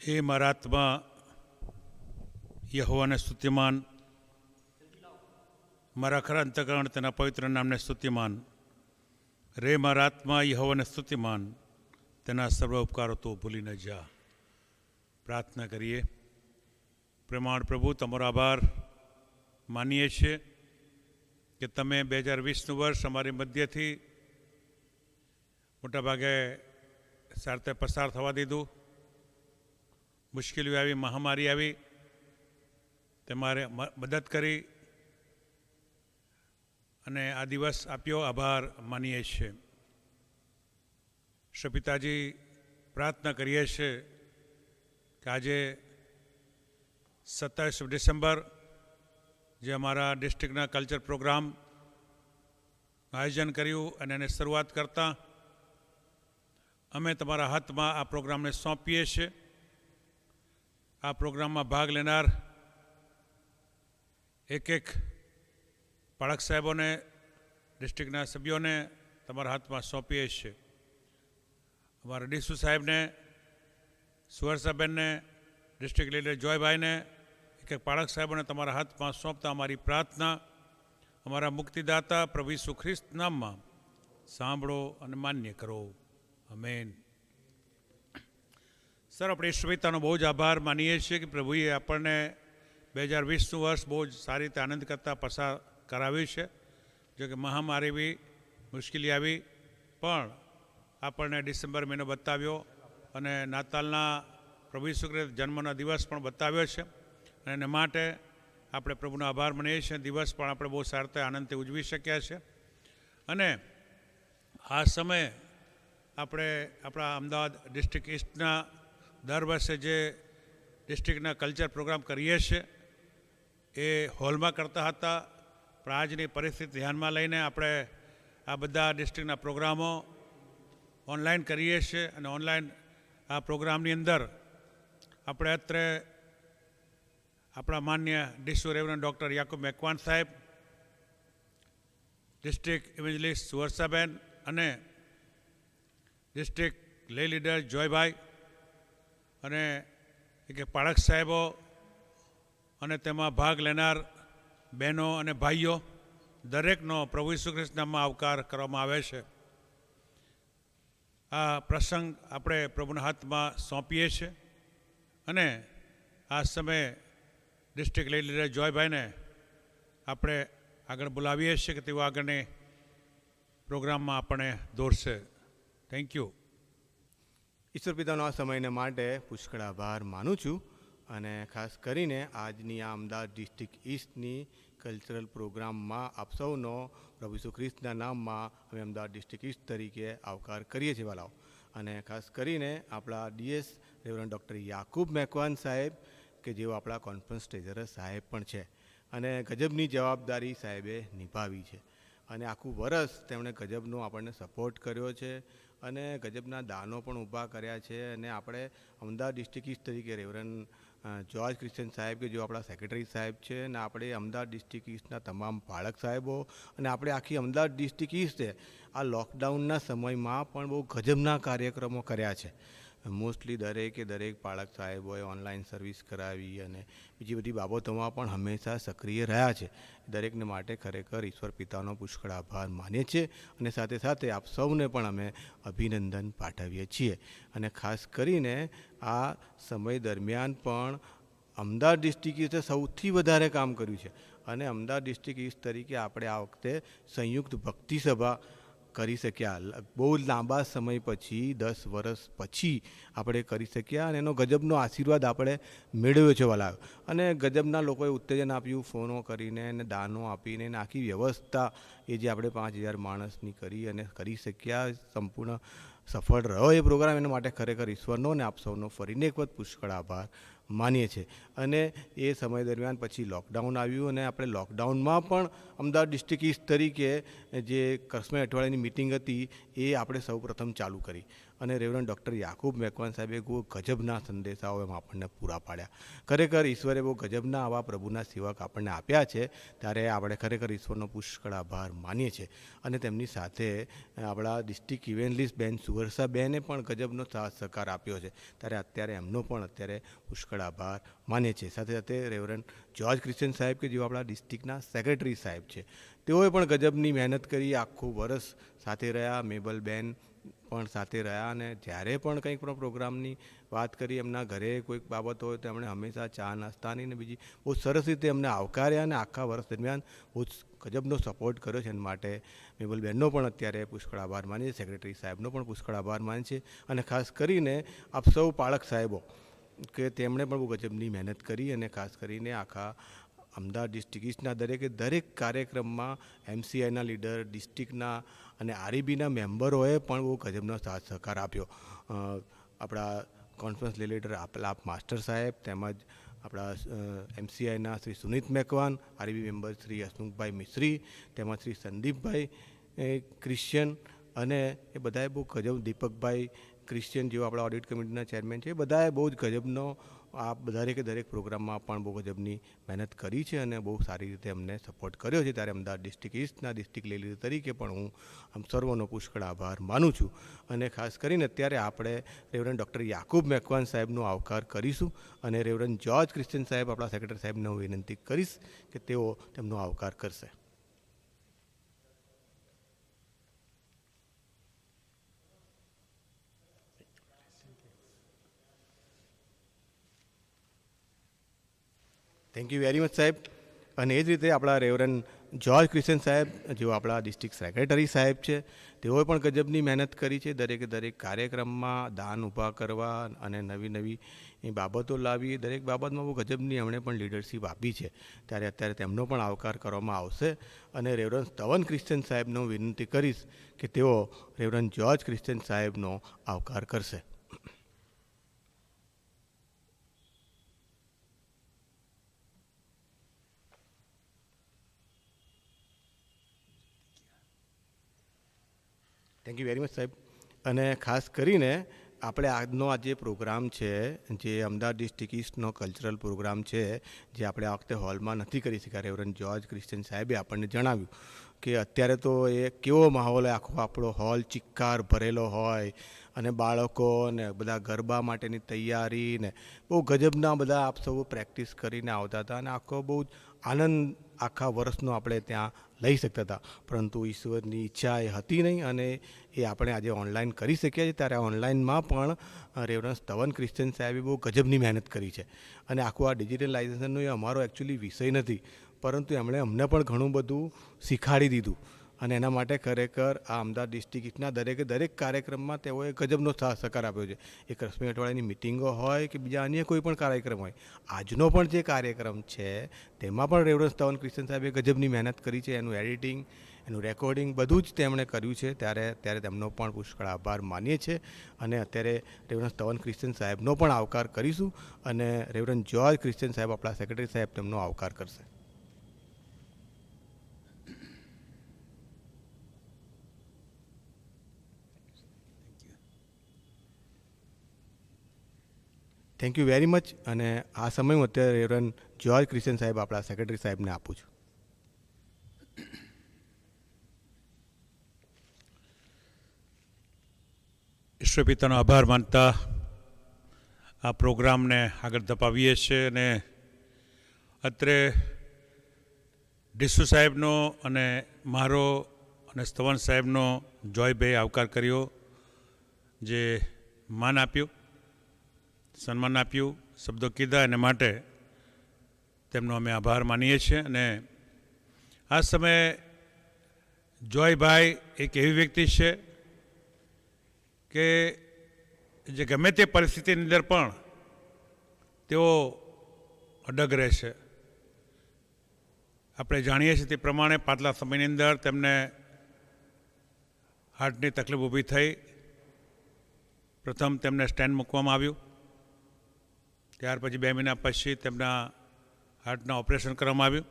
हे मारा आत्मा यहोवाने स्तुतिमान, मारा खरा अंतकरण तेना पवित्र नामने स्तुतिमान। रे मारा आत्मा यहोवाने स्तुतिमान, तेना सर्व उपकारो तो भूली न जा। प्रार्थना करिए। प्रेमाण प्रभु तमोरो आभार मानीए छे कि तमे 2020 वर्ष अमारी मध्यथी मोटा भागे सारते पसार थवा दीधुं। मुश्केलीओ आवी, महामारी आवी, तमारे मदद करी अने आ दिवस आप्यो, आभार मानीए छे। श्री पिताजी, प्रार्थना करीए छे कि आजे 27 डिसेम्बर जे अमारा डिस्ट्रिक्टना कल्चर प्रोग्राम आयोजन कर्युं अने एने शरूआत करता अमे तमारा हाथमां आ प्रोग्रामने सौंपीए छीए। आ प्रोग्राम में भाग लेनार एक एक पाळक साहेबों ने, डिस्ट्रिक्टना सभ्यों ने तमारा हाथ में सौंपीए छे। हमारा डीसू साहेब ने, सुवरसाबेन ने, डिस्ट्रिक्ट लीडर जॉयभाई ने, एक एक पाळक साहेबों ने तमारा हाथ में सौंपता अमारी प्रार्थना अमारा मुक्तिदाता प्रभु यीशु ख्रिस्त नाम में सांभळो अने मान्य करो। आमेन। सर, अपने ईश्वरतानो बहुत आभार मानीए छीए कि प्रभुए आपने 2020 वर्ष बहुत सारी रीते आनंद करता पसार कराव्युं छे। जो कि महामारी भी, मुश्केली आई, पण आपने डिसेम्बर महीनो बताव्यो अने नातालना प्रभु यीशु ख्रिस्त जन्मना दिवस पण बताव्यो छे। एने माटे આપણે પ્રભુનો આભાર માનીએ છીએ। દિવસ પણ આપણે બહુ સારી રીતે આનંદથી ઉજવી શક્યા છે અને આ સમયે આપણે આપણા અમદાવાદ ડિસ્ટ્રિક્ટ ઈસ્ટના દર વર્ષે જે ડિસ્ટ્રિક્ટના કલ્ચર પ્રોગ્રામ કરીએ છીએ એ હોલમાં કરતા હતા, પણ આજની પરિસ્થિતિ ધ્યાનમાં લઈને આપણે આ બધા ડિસ્ટ્રિક્ટના પ્રોગ્રામો ઓનલાઈન કરીએ છીએ અને ઓનલાઈન આ પ્રોગ્રામની અંદર આપણે અત્રે अपना मान्य डिस्ट्रिक्ट रेवरेंड डॉक्टर याकूब मेकवान साहेब, डिस्ट्रिक्ट इवेंजलिस्ट सुवरसाबेन अने डिस्ट्रिक्ट ले लीडर जॉयभाई अने एक पाळक साहेबो अने तेमां भाग लेनार बहनों अने भाईओ दरेकनो प्रभु यीशु ख्रिस्त नाममां आवकार करवामां आवे छे। आ प्रसंग आपणे प्रभुना हाथमां सौंपीए छे अने आ समय डिस्ट्रिक्ट लीडर जॉयभाई ने આપણે આગળ બોલાવીએ છીએ કે તેઓ આગળને પ્રોગ્રામમાં આપણે દોરશે। Thank you. ઈશ્વર પિતાનો આ સમયને માટે પુષ્કળ આભાર માનું છું અને ખાસ કરીને આજની આ અમદાવાદ ડિસ્ટ્રિક્ટ ઈસ્ટની કલ્ચરલ પ્રોગ્રામમાં આપ સૌનો પ્રભુ ઈસુ ખ્રિસ્તના નામમાં અમે અમદાવાદ ડિસ્ટ્રિક્ટ ઈસ્ટ તરીકે આવકાર કરીએ છીએ વાલાઓ। અને ખાસ કરીને આપણા ડીએસ રેવરેન્ડ ડૉક્ટર યાકૂબ મેકવાન સાહેબ કે જેઓ આપણા કોન્ફરન્સ ટ્રેઝરર સાહેબ પણ છે અને ગજબની જવાબદારી સાહેબે નિભાવી છે અને આખું વરસ તેમણે ગજબનો આપણને સપોર્ટ કર્યો છે અને ગજબના દાનો પણ ઊભા કર્યા છે અને આપણે અમદાવાદ ડિસ્ટ્રિક્ટ ઈસ્ટ તરીકે રેવરેન્ડ જ્યોર્જ ક્રિશ્ચન સાહેબ કે જેઓ આપણા સેક્રેટરી સાહેબ છે અને આપણે અમદાવાદ ડિસ્ટ્રિક્ટ ઈસ્ટના તમામ પાળક સાહેબો અને આપણે આખી અમદાવાદ ડિસ્ટ્રિક્ટ ઈસ્ટે આ લોકડાઉનના સમયમાં પણ બહુ ગજબના કાર્યક્રમો કર્યા છે। મોસ્ટલી દરેક પાળક સાહેબોએ ઓનલાઈન સર્વિસ કરાવી અને બીજી બધી બાબતોમાં પણ હંમેશા સક્રિય રહ્યા છે। દરેકને માટે ખરેખર ઈશ્વર પિતાનો પુષ્કળ આભાર માનીએ છીએ અને સાથે સાથે આપ સૌને પણ અમે અભિનંદન પાઠવીએ છીએ। અને ખાસ કરીને આ સમય દરમિયાન પણ અમદાવાદ ડિસ્ટ્રિક્ટ ઈસ્ટે સૌથી વધારે કામ કર્યું છે અને અમદાવાદ ડિસ્ટ્રિક્ટ ઈસ્ટ તરીકે આપણે આ વખતે સંયુક્ત ભક્તિ સભા કરી શક્યા। બહુ લાંબા સમય પછી 10 વર્ષ પછી આપણે કરી શક્યા અને એનો ગજબનો આશીર્વાદ આપણે મેળવ્યો છે વાલા। અને ગજબના લોકોએ ઉત્તેજન આપ્યું, ફોનો કરીને અને દાનો આપીને આખી વ્યવસ્થા એ જે આપણે 5000 માણસની કરી અને કરી શક્યા, સંપૂર્ણ સફળ રહ્યો એ પ્રોગ્રામ। એના માટે ખરેખર ઈશ્વરનો અને આપ સૌનો ફરીને એક વખત પુષ્કળ આભાર માનીએ છીએ। અને એ સમય દરમિયાન પછી લોકડાઉન આવ્યું અને આપણે લોકડાઉનમાં પણ અમદાવાદ ડિસ્ટ્રિક્ટ ઈસ્ટ તરીકે જે કરસ્મે અઠવાડિયાની મિટિંગ હતી એ આપણે સૌ પ્રથમ ચાલુ કરી અને રેવરન્ડ ડૉક્ટર યાકૂબ મેકવાન સાહેબે બહુ ગજબના સંદેશાઓ એમ આપણને પૂરા પાડ્યા. ખરેખર ઈશ્વરે બહુ ગજબના આવા પ્રભુના સેવક આપણને આપ્યા છે, ત્યારે આપણે ખરેખર ઈશ્વરનો પુષ્કળ આભાર માનીએ છીએ. અને તેમની સાથે આપણા ડિસ્ટ્રિક્ટ ઇવેન્ટલિસ્ટ બેન સુવર્ષા બેને પણ ગજબનો સાથ સહકાર આપ્યો છે, ત્યારે અત્યારે એમનો પણ અત્યારે પુષ્કળ આભાર માનીએ છીએ. સાથે સાથે રેવરન્ડ જ્યોર્જ ક્રિશ્ચન સાહેબ કે જેઓ આપણા ડિસ્ટ્રિક્ટના સેક્રેટરી સાહેબ છે, તેઓએ પણ ગજબની મહેનત કરી, આખું વર્ષ સાથે રહ્યા. મેબલ બેન પણ સાથે રહ્યા અને જ્યારે પણ કંઈક પણ પ્રોગ્રામની વાત કરી, એમના ઘરે કોઈક બાબત હોય તો એમણે હંમેશા ચા નાસ્તાની ને બીજી બહુ સરસ રીતે એમને આવકાર્યા અને આખા વર્ષ દરમિયાન બહુ ગજબનો સપોર્ટ કર્યો છે. એના માટે મેબલ બેનનો પણ અત્યારે પુષ્કળ આભાર માનીએ છીએ, સેક્રેટરી સાહેબનો પણ પુષ્કળ આભાર માનીએ છીએ. અને ખાસ કરીને આપ સૌ પાળક સાહેબો કે તેમણે પણ બહુ ગજબની મહેનત કરી અને ખાસ કરીને આખા અમદાવાદ ડિસ્ટ્રિક્ટ ઈસ્ટના દરેક કાર્યક્રમમાં MCIના લીડર, ડિસ્ટ્રિક્ટના અને REBના મેમ્બરોએ પણ બહુ ગજબનો સાથ સહકાર આપ્યો. આપણા કોન્ફરન્સ લીડર આપલાપ માસ્ટર સાહેબ, તેમજ આપણા MCIના શ્રી સુનિત મેકવાન, REB મેમ્બર શ્રી હસમુખભાઈ મિશ્રી, તેમજ શ્રી સંદીપભાઈ ક્રિશ્ચિયન, અને એ બધાએ બહુ ગજબ, દીપકભાઈ ક્રિશ્ચિયન જેઓ આપણા ઓડિટ કમિટીના ચેરમેન છે, એ બધાએ બહુ જ ગજબનો આ દરેક પ્રોગ્રામમાં પણ બહુ ગજબની મહેનત કરી છે અને બહુ સારી રીતે અમને સપોર્ટ કર્યો છે. ત્યારે અમદાવાદ ડિસ્ટ્રિક્ટ ઈસ્ટના ડિસ્ટ્રિક્ટ લીડર તરીકે પણ હું આમ સર્વનો પુષ્કળ આભાર માનું છું. અને ખાસ કરીને અત્યારે આપણે રેવરન્ડ ડૉક્ટર યાકૂબ મેકવાન સાહેબનો આવકાર કરીશું અને રેવરન્ડ જ્યોર્જ ક્રિશ્ચન સાહેબ, આપણા સેક્રેટરી સાહેબને હું વિનંતી કરીશ કે તેઓ તેમનો આવકાર કરશે. થેન્ક યુ વેરી મચ સાહેબ. અને એ જ રીતે આપણા રેવરન્ડ જ્યોર્જ ક્રિશ્ચન સાહેબ, જેઓ આપણા ડિસ્ટ્રિક્ટ સેક્રેટરી સાહેબ છે, તેઓએ પણ ગજબની મહેનત કરી છે. દરેક કાર્યક્રમમાં દાન ઊભા કરવા અને નવી બાબતો લાવી, દરેક બાબતમાં બહુ ગજબની એમણે પણ લીડરશીપ આપી છે. ત્યારે અત્યારે તેમનો પણ આવકાર કરવામાં આવશે. અને રેવરન્ડ સ્તવન ક્રિશ્ચન સાહેબને હું વિનંતી કરીશ કે તેઓ રેવરન્ડ જ્યોર્જ ક્રિશ્ચન સાહેબનો આવકાર કરશે. થેન્ક યુ વેરી મચ સાહેબ. અને ખાસ કરીને આપણે આજનો આ જે પ્રોગ્રામ છે, જે અમદાવાદ ડિસ્ટ્રિક્ટ ઈસ્ટનો કલ્ચરલ પ્રોગ્રામ છે, જે આપણે આ વખતે હોલમાં નથી કરી શક્યા, રેવરન્ડ જ્યોર્જ ક્રિશ્ચન સાહેબે આપણને જણાવ્યું કે અત્યારે તો એ કેવો માહોલ હોય, આખો આપણો હોલ ચિક્કાર ભરેલો હોય અને બાળકો ને બધા ગરબા માટેની તૈયારી ને બહુ ગજબના બધા આપ સૌ પ્રેક્ટિસ કરીને આવતા હતા અને આખો બહુ આનંદ આખા વર્ષનો આપણે ત્યાં લઈ શકતા હતા. પરંતુ ઈશ્વરની ઈચ્છા એ હતી નહીં અને એ આપણે આજે ઓનલાઈન કરી શકીએ છીએ. ત્યારે ઓનલાઈનમાં પણ રેવરન્ડ સ્તવન ક્રિશ્ચન સાહેબે બહુ ગજબની મહેનત કરી છે. અને આખું આ ડિજિટલાઇઝેશનનો એ અમારો એકચ્યુઅલી વિષય નથી, પરંતુ એમણે અમને પણ ઘણું બધું શીખવાડી દીધું. અને એના માટે ખરેખર આ અમદાવાદ ડિસ્ટ્રિક્ટના દરેક કાર્યક્રમમાં તેઓએ ગજબનો સાથ સહકાર આપ્યો છે. એક રશ્મિ અઠવાડિયાની મિટિંગો હોય કે બીજા અન્ય કોઈ પણ કાર્યક્રમ હોય, આજનો પણ જે કાર્યક્રમ છે તેમાં પણ રેવરન્ડ સ્તવન ક્રિશ્ચન સાહેબે ગજબની મહેનત કરી છે. એનું એડિટિંગ, એનું રેકોર્ડિંગ બધું જ તેમણે કર્યું છે. ત્યારે તેમનો પણ પુષ્કળ આભાર માનીએ છીએ. અને અત્યારે રેવરન્ડ સ્તવન ક્રિશ્ચન સાહેબનો પણ આવકાર કરીશું અને રેવરન્ડ જ્યોર્જ ક્રિશ્ચન સાહેબ, આપણા સેક્રેટરી સાહેબ, તેમનો આવકાર કરશે. Thank you very much. અને આ સમય હું અત્યારે રેવરન્ડ જ્યોર્જ ક્રિશ્ચન સાહેબ, આપણા સેક્રેટરી સાહેબને આપું છું. ઈશ્વર પિતાનો આભાર માનતા આ પ્રોગ્રામને આગળ ધપાવીએ છીએ. અને અત્રે ડિસુ સાહેબનો અને મારો અને સ્તવન સાહેબનો જોયભાઈ આવકાર કર્યો, જે માન આપ્યું, સન્માન આપ્યું, શબ્દો કીધા, એને માટે તેમનો અમે આભાર માનીએ છીએ. અને આ સમયે જોયભાઈ એક એવી વ્યક્તિ છે કે જે ગમે તે પરિસ્થિતિની અંદર પણ તેઓ અડગ રહેશે. આપણે જાણીએ છીએ તે પ્રમાણે પાછલા સમયની અંદર તેમને હાર્ટની તકલીફ ઊભી થઈ. પ્રથમ તેમને સ્ટેન્ડ મૂકવામાં આવ્યું, ત્યાર પછી 2 મહિના પછી તેમના હાર્ટના ઓપરેશન કરવામાં આવ્યું.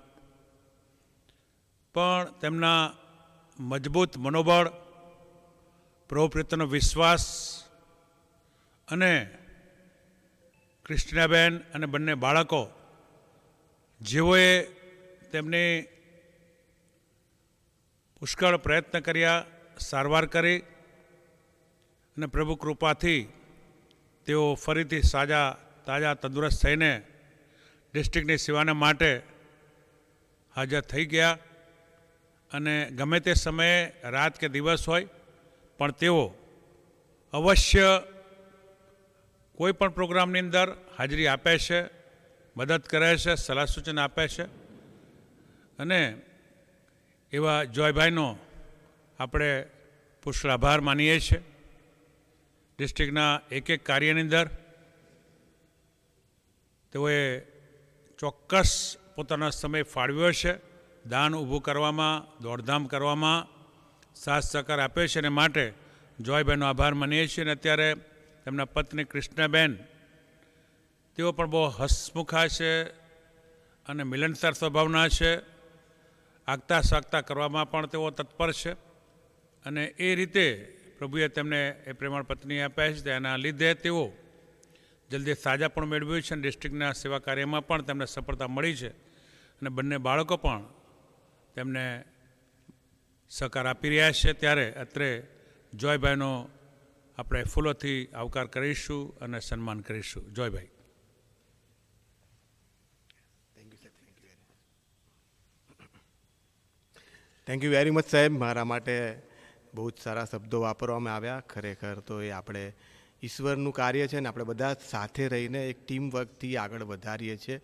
પણ તેમના મજબૂત મનોબળ, પ્રભુ પ્રત્યેનો વિશ્વાસ અને ક્રિસ્ટિનાબેન અને બંને બાળકો જેઓએ તેમની પુષ્કળ પ્રયત્ન કર્યા, સારવાર કરી અને પ્રભુ કૃપાથી તેઓ ફરીથી તાજા તંદુરસ્ત થઈને ડિસ્ટ્રિક્ટની સેવાના માટે હાજર થઈ ગયા. અને ગમે તે સમયે રાત કે દિવસ હોય પણ તેઓ અવશ્ય કોઈ પણ પ્રોગ્રામની અંદર હાજરી આપે છે, મદદ કરે છે, સલાહ સૂચન આપે છે. અને એવા જોયભાઈનો આપણે પુષ્કળ આભાર માનીએ છીએ. ડિસ્ટ્રિક્ટના એક કાર્યની અંદર તેઓએ ચોક્કસ પોતાનો સમય ફાળવ્યો છે, દાન ઊભું કરવામાં, દોડધામ કરવામાં સાથ સહકાર આપ્યો છે. અને માટે જોયભાઈનો આભાર માનીએ છીએ. અને અત્યારે તેમના પત્ની કૃષ્ણાબેન તેઓ પણ બહુ હસમુખા છે અને મિલનસાર સ્વભાવના છે. આગતા સાગતા કરવામાં પણ તેઓ તત્પર છે. અને એ રીતે પ્રભુએ તેમને એ પ્રેમાળ પત્ની આપ્યા છે. તેના લીધે તેઓ જલ્દી સાજા પણ મેળવ્યું છે અને ડિસ્ટ્રિક્ટના સેવા કાર્યમાં પણ તેમને સફળતા મળી છે. અને બંને બાળકો પણ તેમને સહકાર આપી રહ્યા છે. ત્યારે અત્રે જોયભાઈનો આપણે ફૂલોથી આવકાર કરીશું અને સન્માન કરીશું. જોયભાઈ. થેન્ક યુ વેરી મચ સાહેબ. મારા માટે બહુ જ સારા શબ્દો વાપરવામાં આવ્યા. ખરેખર તો એ આપણે ઈશ્વરનું કાર્ય છે ને આપણે બધા સાથે રહીને એક ટીમ વર્કથી આગળ વધારીએ છીએ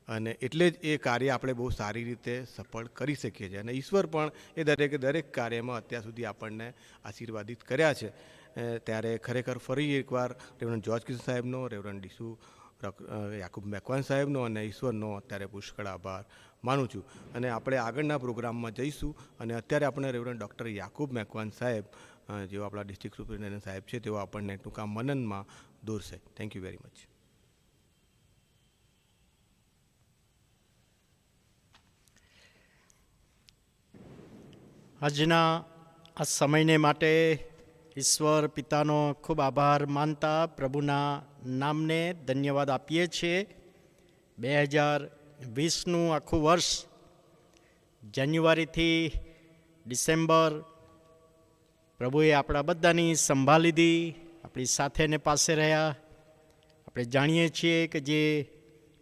અને એટલે જ એ કાર્ય આપણે બહુ સારી રીતે સફળ કરી શકીએ છીએ. અને ઈશ્વર પણ એ દરેક કાર્યમાં અત્યાર સુધી આપણને આશીર્વાદિત કર્યા છે. ત્યારે ખરેખર ફરી એકવાર રેવરન્ડ જ્યોર્જ કિશન સાહેબનો, રેવરન્ડ ડીસુ યાકુબ મેકવાન સાહેબનો અને ઈશ્વરનો અત્યારે પુષ્કળ આભાર માનું છું. અને આપણે આગળના પ્રોગ્રામમાં જઈશું. અને અત્યારે આપણે રેવરન્ડ ડૉક્ટર યાકુબ મેકવાન સાહેબ જેઓ આપણા ડિસ્ટ્રિક્ટ સુપ્રિન્ટેન્ડન્ટ સાહેબ છે તેઓ આપણને ટૂંકા મનનમાં દોરશે. Thank you very much. આજના આ સમયને માટે ઈશ્વર પિતાનો ખૂબ આભાર માનતા પ્રભુના નામને ધન્યવાદ આપીએ છીએ. 2020નું આખું વર્ષ જાન્યુઆરીથી ડિસેમ્બર પ્રભુએ આપણા બધાની સંભાળ લીધી, આપણી સાથે ને પાસે રહ્યા. આપણે જાણીએ છીએ કે જે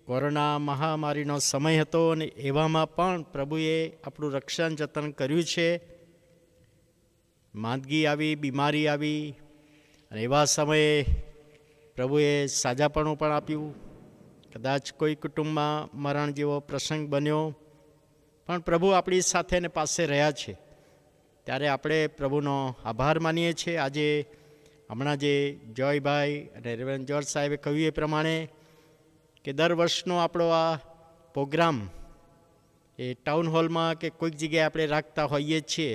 કોરોના મહામારીનો સમય હતો અને એવામાં પણ પ્રભુએ આપણું રક્ષણ જતન કર્યું છે. માંદગી આવી, બીમારી આવી અને એવા સમયે પ્રભુએ સાજાપણું પણ આપ્યું. કદાચ કોઈ કુટુંબમાં મરણ જેવો પ્રસંગ બન્યો પણ પ્રભુ આપણી સાથે ને પાસે રહ્યા છે. ત્યારે આપણે પ્રભુનો આભાર માનીએ છીએ. આજે હમણાં જે જોયભાઈ અને રેવરન્ડ જ્યોર્જ સાહેબે કહ્યું એ પ્રમાણે કે દર વર્ષનો આપણો આ પ્રોગ્રામ એ ટાઉન હોલમાં કે કોઈક જગ્યાએ આપણે રાખતા હોઈએ છીએ,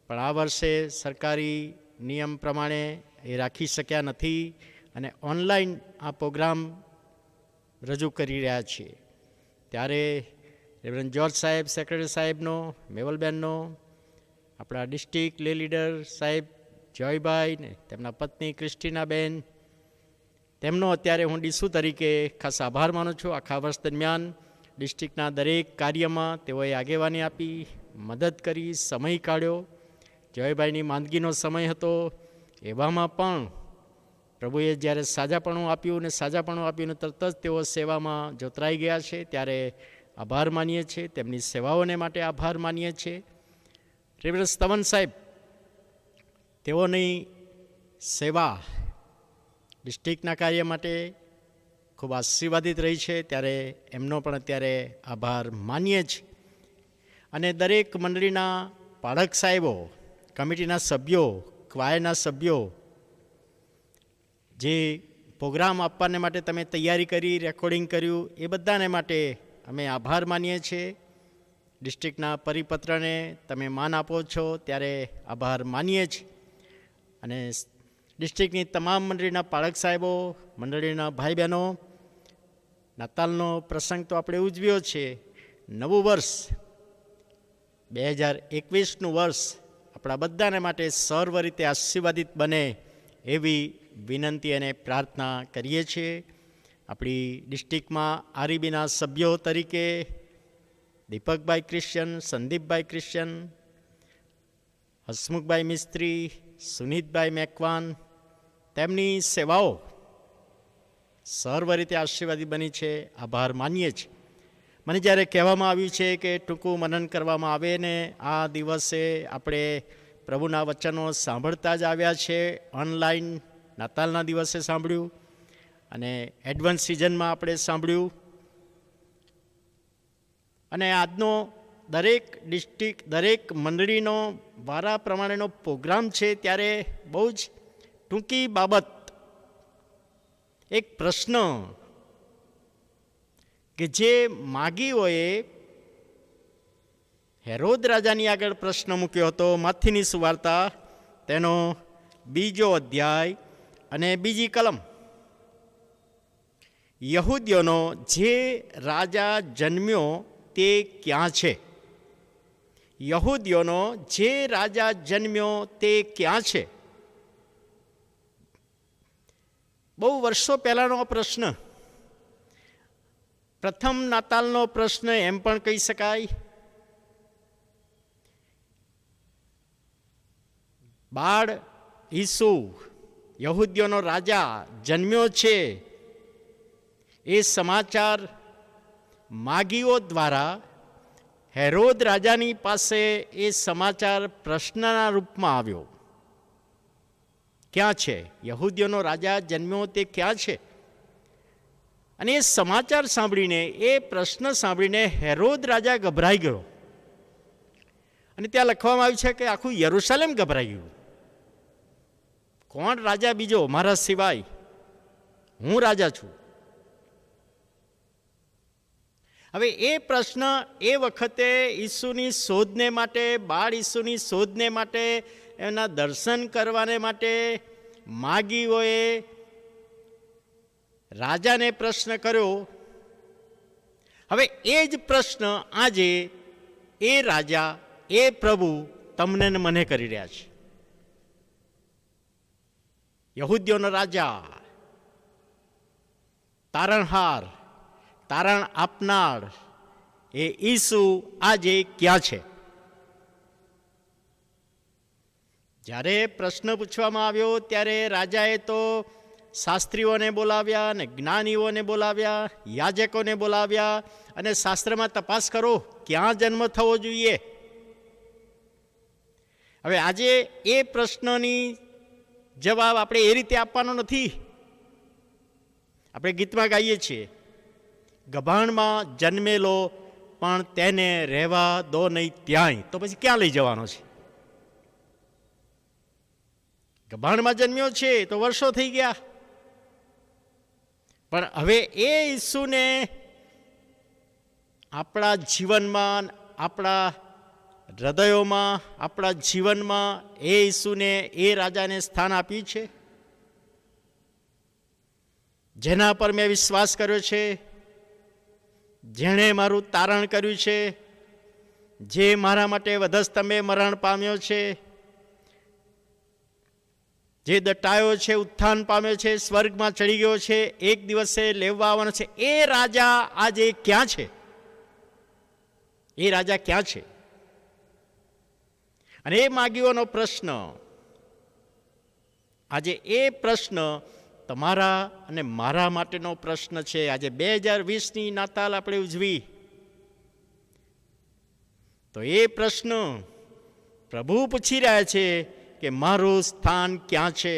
પણ આ વર્ષે સરકારી નિયમ પ્રમાણે એ રાખી શક્યા નથી અને ઓનલાઈન આ પ્રોગ્રામ રજૂ કરી રહ્યા છીએ. ત્યારે રેવરન્ડ જ્યોર્જ સાહેબ, સેક્રેટરી સાહેબનો, મેવલબેનનો, આપણા ડિસ્ટ્રિક્ટ લે લીડર સાહેબ જોયભાઈ ને તેમના પત્ની ક્રિસ્ટિનાબેન, તેમનો અત્યારે હું ડીસુ તરીકે ખાસ આભાર માનું છું. આખા વર્ષ દરમિયાન ડિસ્ટ્રિક્ટના દરેક કાર્યમાં તેઓએ આગેવાની આપી, મદદ કરી, સમય કાઢ્યો. જયભાઈની માંદગીનો સમય હતો, એવામાં પણ પ્રભુએ જ્યારે સાજાપણું આપ્યું ને સાજાપણું આપ્યું તરત જ તેઓ સેવામાં જોતરાઈ ગયા છે. ત્યારે આભાર માનીએ છીએ, તેમની સેવાઓને માટે આભાર માનીએ છીએ. રેવરન્ડ સ્તવન સાહેબ, તેઓની સેવા ડિસ્ટ્રિક્ટના કાર્ય માટે ખૂબ આશીર્વાદિત રહી છે. ત્યારે એમનો પણ અત્યારે આભાર માનીએ છીએ. અને દરેક મંડળીના પાળક સાહેબો, કમિટીના સભ્યો, ક્વાયરના સભ્યો, જે પ્રોગ્રામ આપવાને માટે તમે તૈયારી કરી, રેકોર્ડિંગ કર્યું, એ બધાને માટે અમે આભાર માનીએ છીએ. ડિસ્ટ્રિક્ટના પરિપત્રને તમે માન આપો છો ત્યારે આભાર માનીએ છીએ. અને ડિસ્ટ્રિક્ટની તમામ મંડળીના પાળક સાહેબો, મંડળીના ભાઈ બહેનો, નાતાલનો પ્રસંગ તો આપણે ઉજવ્યો છે. નવું વર્ષ 2021નું વર્ષ આપણા બધાને માટે સર્વ રીતે આશીર્વાદિત બને એવી વિનંતી અને પ્રાર્થના કરીએ છીએ. આપણી ડિસ્ટ્રિક્ટમાં આરઈબીના સભ્યો તરીકે દીપકભાઈ ક્રિશ્ચન, સંદીપભાઈ ક્રિશ્ચન, હસમુખભાઈ મિસ્ત્રી, સુનીતભાઈ મેકવાન, તેમની સેવાઓ સર્વ રીતે આશીર્વાદી બની છે. આભાર માનીએ છીએ. મને જ્યારે કહેવામાં આવ્યું છે કે ટૂંકું મનન કરવામાં આવે ને આ દિવસે આપણે પ્રભુના વચનો સાંભળતા જ આવ્યા છે. ઓનલાઈન નાતાલના દિવસે સાંભળ્યું અને એડવાન્સ સિઝનમાં આપણે સાંભળ્યું, અને આજનો દરેક ડિસ્ટ્રિક્ટ, દરેક મંડળીનો વારા પ્રમાણેનો પ્રોગ્રામ છે. ત્યારે બહુ જ ટૂંકી બાબત, એક પ્રશ્ન કે જે માગીઓએ હેરોદ રાજાની આગળ પ્રશ્ન મૂક્યો હતો. માથીની સુવાર્તા તેનો 2 અધ્યાય અને 2 કલમ. યહૂદીઓનો જે રાજા જન્મ્યો તે ક્યાં છે? યહૂદીઓનો જે રાજા જન્મ્યો તે ક્યાં છે? બહુ વર્ષો પહેલાંનો પ્રશ્ન, પ્રથમ નાતાલનો પ્રશ્ન એમ પણ કહી શકાય. બાળ ઈસુ, યહૂદીઓનો રાજા જન્મ્યો છે, એ સમાચાર માગીઓ દ્વારા હેરોદ રાજાની પાસે એ સમાચાર પ્રશ્નના રૂપમાં આવ્યો. ક્યાં છે? યહૂદીઓનો રાજા જન્મ્યો તે ક્યાં છે? અને એ સમાચાર સાંભળીને, એ પ્રશ્ન સાંભળીને હેરોદ રાજા ગભરાઈ ગયો. અને ત્યાં લખવામાં આવ્યું છે કે આખું યરૂશલેમ ગભરાઈ ગયું. કોણ રાજા બીજો મારા સિવાય? હું રાજા છું. હવે એ પ્રશ્ન એ વખતે ઈસુની શોધને માટે, બાળ ઈસુની શોધને માટે, એના દર્શન કરવાને માટે માગીઓએ રાજાને પ્રશ્ન કર્યો. હવે એ જ પ્રશ્ન આજે એ રાજા, એ પ્રભુ તમને ને મને કરી રહ્યા છે. યહૂદીઓનો રાજા, તારણહાર, તારણ આપનાર એ ઈસુ આજે ક્યાં છે? જ્યારે પ્રશ્ન પૂછવામાં આવ્યો ત્યારે રાજાએ તો શાસ્ત્રીઓને બોલાવ્યા અને જ્ઞાનીઓને બોલાવ્યા, યાજકોને બોલાવ્યા અને શાસ્ત્રમાં તપાસ કરો ક્યાં જન્મ થવો જોઈએ. હવે આજે એ પ્રશ્નની જવાબ આપણે એ રીતે આપવાનો નથી. આપણે ગીતમાં ગાઈએ છીએ, ગભાણમાં જન્મેલો પણ તેને રહેવા દો નહીં ત્યાંય. તો પછી ક્યાં લઈ જવાનો છે? ગભાણમાં જન્મ્યો છે તો વર્ષો થઈ ગયા, પણ હવે એ ઈસુને આપણા જીવનમાં, આપણા હૃદયોમાં, આપણા જીવનમાં એ ઈસુને, એ રાજાને સ્થાન આપ્યું છે. જેના પર મેં વિશ્વાસ કર્યો છે, જેણે મારું તારણ કર્યું છે, જે મારા માટે વધસ્તંભે મરણ પામ્યો છે, જે દટાયો છે, ઉત્થાન પામ્યો છે, સ્વર્ગમાં ચડી ગયો છે, એક દિવસે લેવા આવવાનો છે, એ રાજા આજે ક્યાં છે? એ રાજા ક્યાં છે? અને એ માગીઓનો પ્રશ્ન, આજે એ પ્રશ્ન તમારા અને મારા માટેનો પ્રશ્ન છે. આજે 2020ની નાતાલ આપણે ઉજવી, તો એ પ્રશ્ન પ્રભુ પૂછી રહ્યા છે કે મારું સ્થાન ક્યાં છે?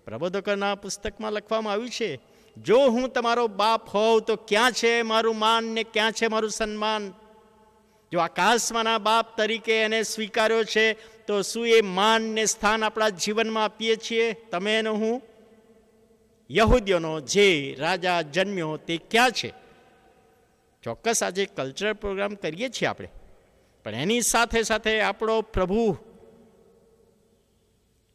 પ્રબોધકોના પુસ્તકમાં લખવામાં આવ્યું છે, જો હું તમારો બાપ હોઉં તો ક્યાં છે મારું માન ને ક્યાં છે મારું સન્માન? જો આકાશમાંના બાપ તરીકે એને સ્વીકાર્યો છે, તો શું એ માન ને સ્થાન આપણા જીવનમાં આપીએ છીએ, તમે અને હું? યહૂદીઓનો જે રાજા જન્મ્યો તે ક્યાં છે? ચોક્કસ આજે કલ્ચરલ પ્રોગ્રામ કરીએ છીએ આપણે, પણ એની સાથે સાથે આપણો પ્રભુ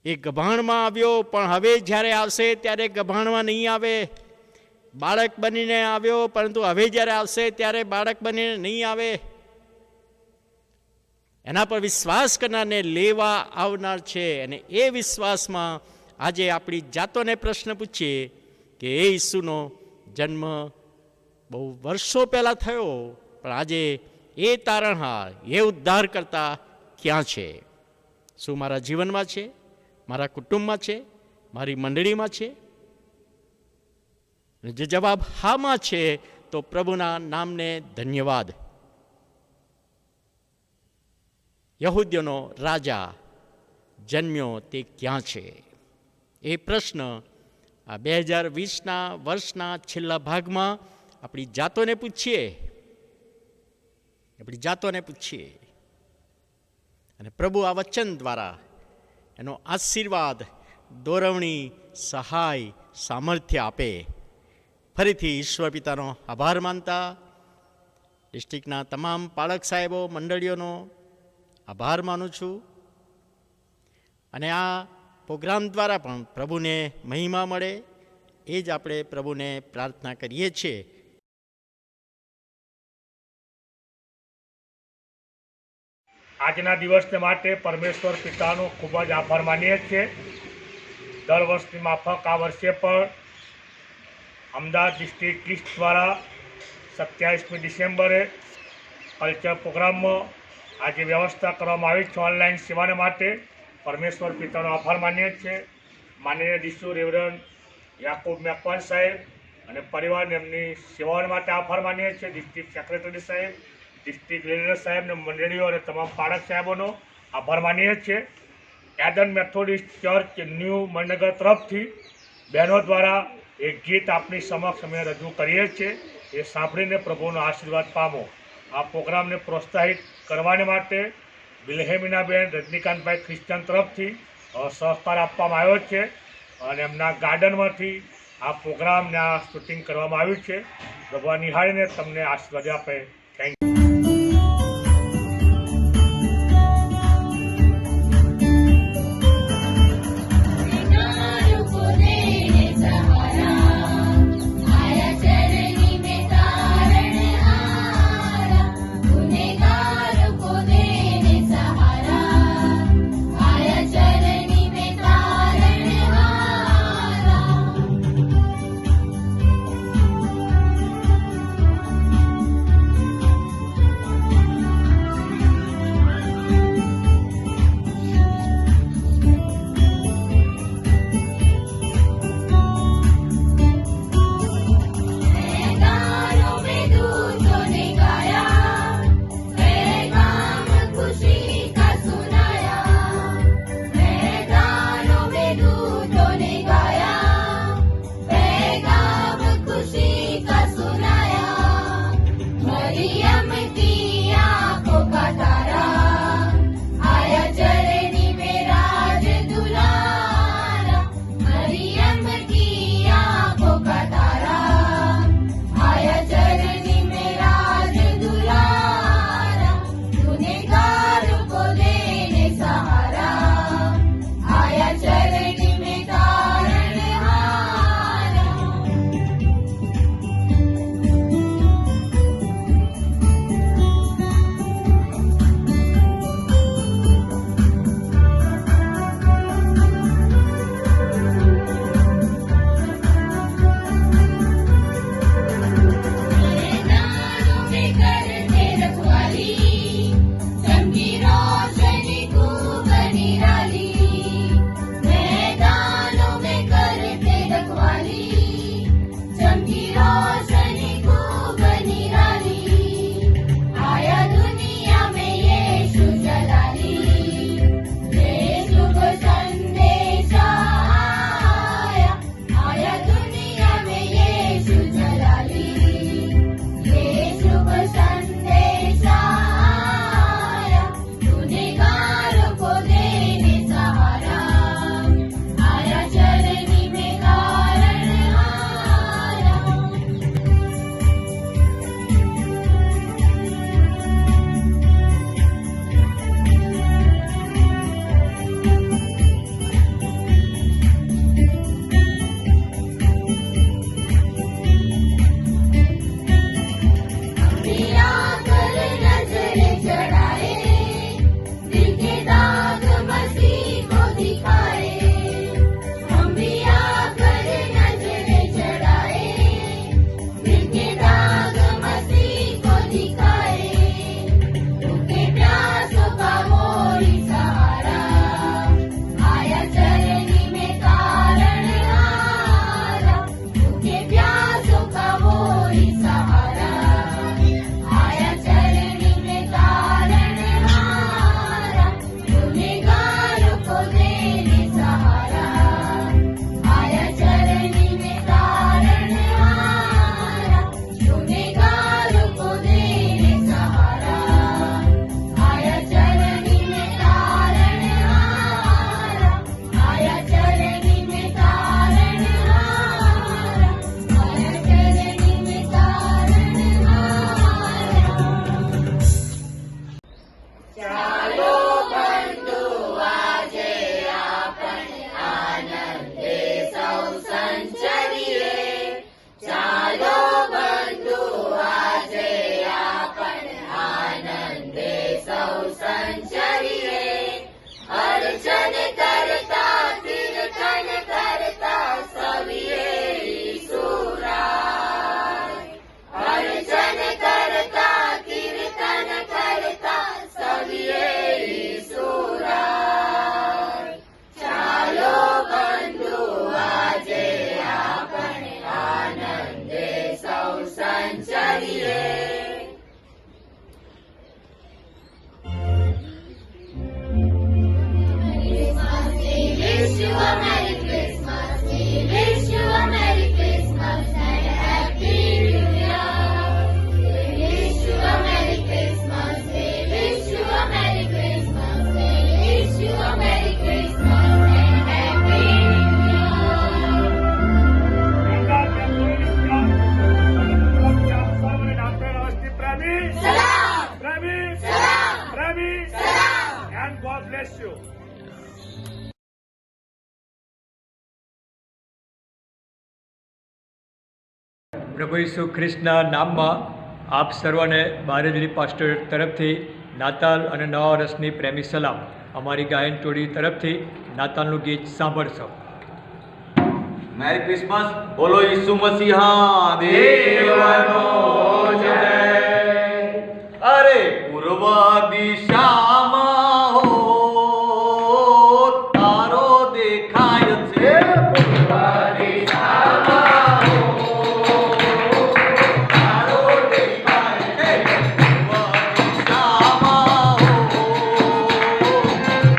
એ ગભાણમાં આવ્યો, પણ હવે જ્યારે આવશે ત્યારે ગભાણમાં નહીં આવે. બાળક બનીને આવ્યો, પરંતુ હવે જ્યારે આવશે ત્યારે બાળક બનીને નહીં આવે. એના પર વિશ્વાસ કરનારને લેવા આવનાર છે. અને એ વિશ્વાસમાં આજે આપણી જાતોને પ્રશ્ન પૂછીએ કે એ ઈસુનો જન્મ બહુ વર્ષો પહેલાં થયો, પણ આજે એ તારણહાર, એ ઉદ્ધાર કરતા ક્યાં છે? શું મારા જીવનમાં છે, મારા કુટુંબમાં છે, મારી મંડળીમાં છે? જે જવાબ હામાં છે તો પ્રભુના નામને ધન્યવાદ. યહૂદીઓનો રાજા જન્મ્યો તે ક્યાં છે? એ પ્રશ્ન આ 2020ના વર્ષના છેલ્લા ભાગમાં આપણી જાતોને પૂછીએ. અને પ્રભુ આ વચન દ્વારા એનો આશીર્વાદ, દોરવણી, સહાય, સામર્થ્ય આપે. ફરીથી ઈશ્વર પિતાનો આભાર માનતા ડિસ્ટ્રિક્ટના તમામ પાલક સાહેબો, મંડળીઓનો આભાર માનું છું. અને આ પ્રોગ્રામ દ્વારા પણ પ્રભુને મહિમા મળે એ જ આપણે પ્રભુને પ્રાર્થના કરીએ છીએ. આજના દિવસને માટે પરમેશ્વર પિતાનો ખૂબ જ આભાર માનીએ છીએ. દર વર્ષની માફક આ વર્ષે પણ અમદાવાદ ડિસ્ટ્રિક્ટ ઈસ્ટ દ્વારા 27મી ડિસેમ્બરે કલ્ચર પ્રોગ્રામમાં આજે વ્યવસ્થા કરવામાં આવી છે ઓનલાઈન સેવાને માટે. પરમેશ્વર પિતાનો આભાર માનીએ છીએ. માનનીય ડિસ્ટ્રિક્ટ રેવરન્ડ યાકુબ મેકવાન સાહેબ અને પરિવારને એમની સેવાઓ માટે આભાર માનીએ છીએ. ડિસ્ટ્રિક્ટ સેક્રેટરી સાહેબ, ડિસ્ટ્રિક્ટ લીડર સાહેબને, મંડળીઓ અને તમામ પાળક સાહેબોનો આભાર માનીએ છીએ. એડન મેથોડિસ્ટ ચર્ચ ન્યૂ મણનગર તરફથી બહેનો દ્વારા એક ગીત આપની સમક્ષ અમે રજૂ કરીએ છીએ. એ સાંભળીને પ્રભુનો આશીર્વાદ પામો. આ પ્રોગ્રામને પ્રોત્સાહિત કરવાને માટે વિલ્હેમિનાબેન રજનીકાંતભાઈ ક્રિશ્ચન તરફથી સહકાર આપવામાં આવ્યો છે અને એમના ગાર્ડનમાંથી આ પ્રોગ્રામને આ શૂટિંગ કરવામાં આવ્યું છે. ભગવાન નિહાળીને તમને આશીર્વાદ આપે. Thank you. Ravi, Salam. Ravi, Salam. Ravi, Salam. And God bless you. પ્રભુ ઈસુ ખ્રિસ્તના નામમાં આપ સર્વને બારેજલી પાસ્ટર તરફથી નાતાલ અને નવા વર્ષની પ્રેમી સલામ. અમારી ગાયન ટોળી તરફથી નાતાલનું ગીત સાંભળશો. Merry Christmas. બોલો ઈસુ મસીહા દેવનો જય. અરે પૂર્વ દિશામાં હો તારો દેખાય છે. પૂર્વ દિશામાં હો તારો દેખાય છે. પૂર્વ દિશામાં હો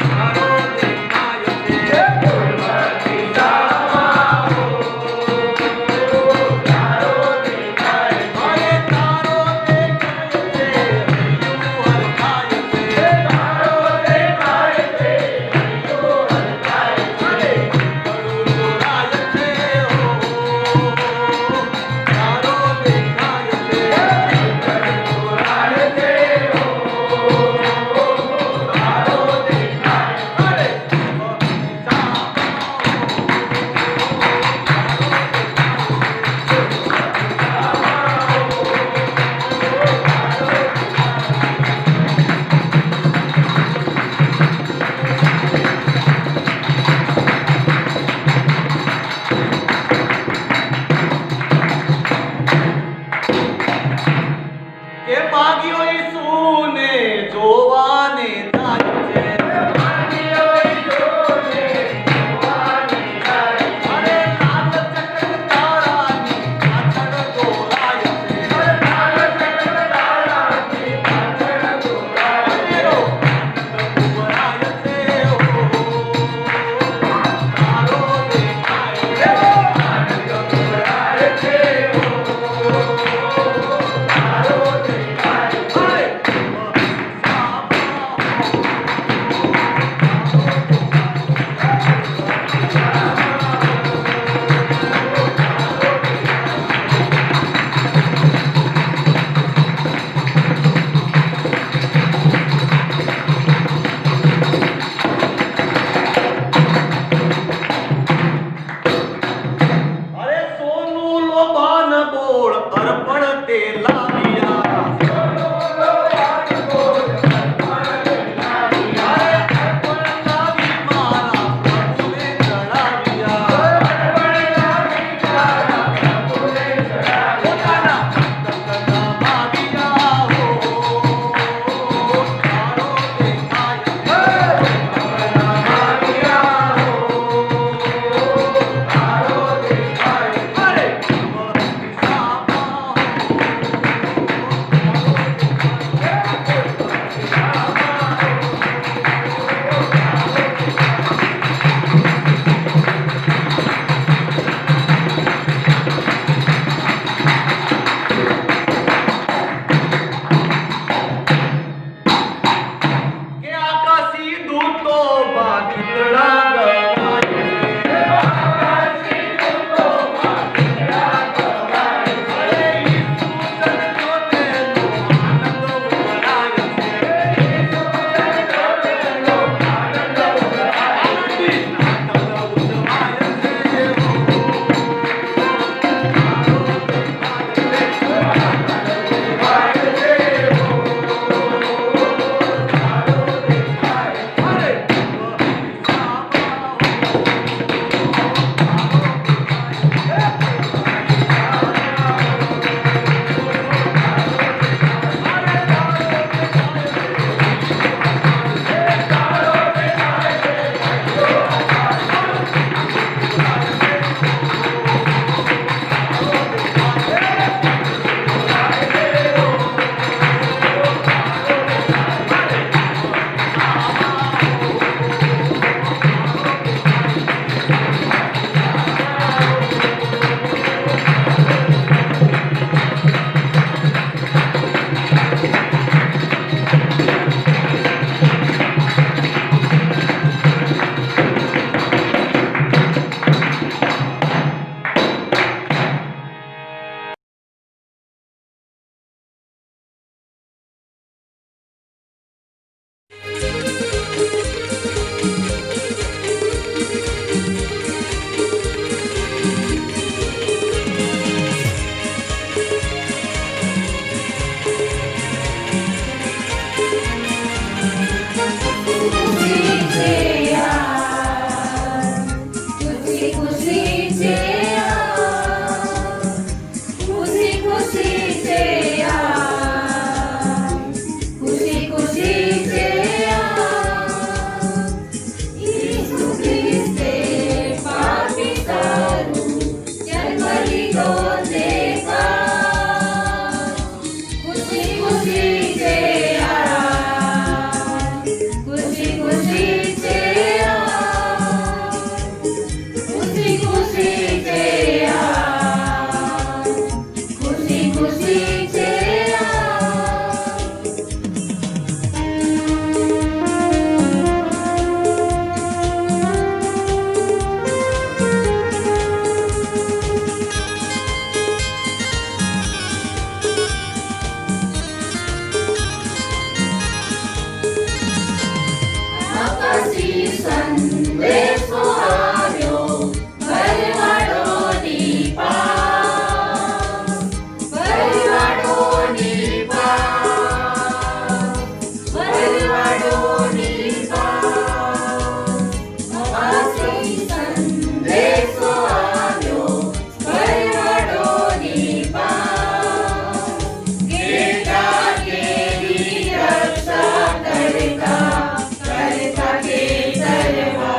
તારો દેખાય છે. પૂર્વ દિશામાં અરે તારો સંદેશો આવ્યો ભરવાડોની પાસ, ભરવાડોની પાસ, ભરવાડોની પાસ. પાસેથી સંદેશો આવ્યો ભરવાડોની પાસ. કેટા કેરી રક્ષા કરતા કરતા કેતરવા,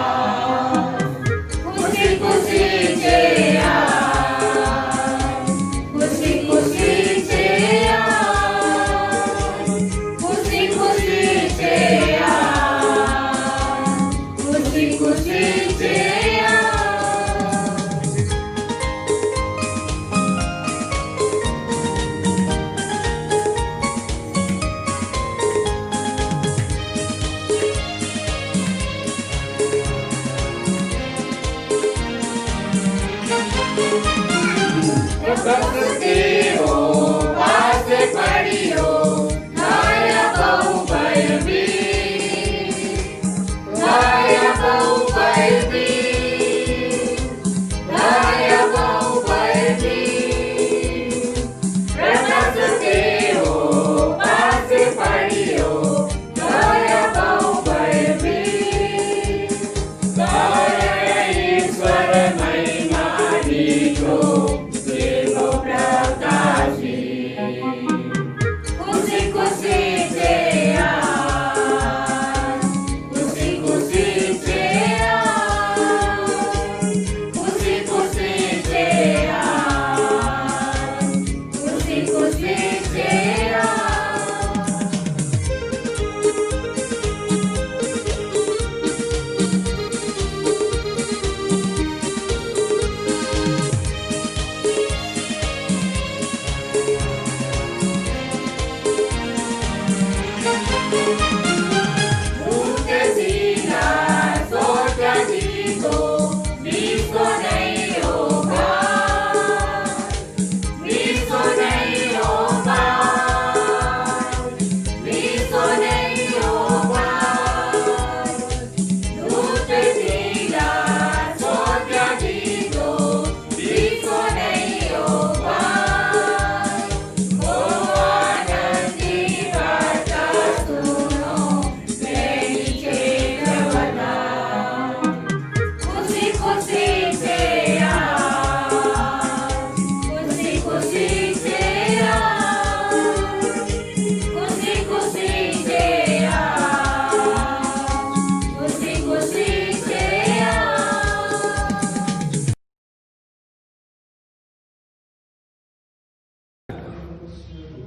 ખુશી ખુશી છે આ, ખુશી ખુશી છે આ, ખુશી ખુશી છે આ, ખુશી ખુશી છે આ. દેવો પાસે પડ્યો માયા બહુ ભયભીત, માયા બહુ ભયભીત, માયા બહુ ભયભીત. પ્રકાશ દેવો પાસે પડ્યો માયા બહુ ભયભીત. તારા ઈશ્વર મહિમા દીઠો દેવો પ્રકાશી. ખુશી ખુશી છે આ, ખુશી ખુશી છે આ, ખુશી ખુશી છે આ, ખુશી ખુશી છે આ.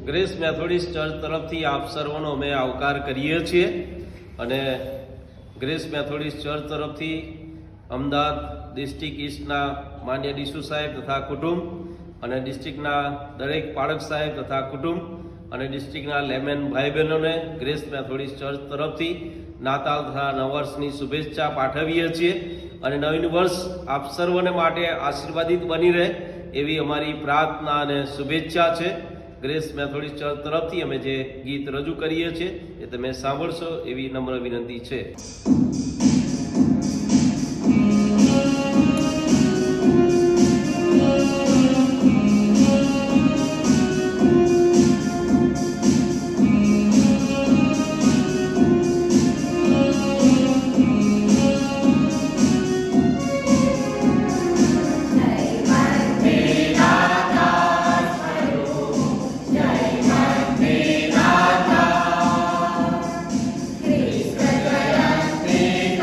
ગ્રેસ મેથોડિસ્ટ ચર્ચ તરફથી આપ સર્વનો અમે આવકાર કરીએ છીએ અને ગ્રેસ મેથોડિસ્ટ ચર્ચ તરફથી અમદાવાદ ડિસ્ટ્રિક્ટ ઈસ્ટના માન્ય ડીસુ સાહેબ તથા કુટુંબ અને ડિસ્ટ્રિક્ટના દરેક પાળક સાહેબ તથા કુટુંબ અને ડિસ્ટ્રિક્ટના લેમેન ભાઈ બહેનોને ગ્રેસ મેથોડિસ્ટ ચર્ચ તરફથી નાતાલ તથા નવ વર્ષની શુભેચ્છા પાઠવીએ છીએ અને નવીન વર્ષ આપ સર્વને માટે આશીર્વાદિત બની રહે એવી અમારી પ્રાર્થના અને શુભેચ્છા છે. ગ્રેસ મેથોડિસ્ટ ચર્ચ તરફથી અમે જે ગીત રજૂ કરીએ છીએ એ તમે સાંભળશો એવી નમ્ર વિનંતી છે. Krishna Jayante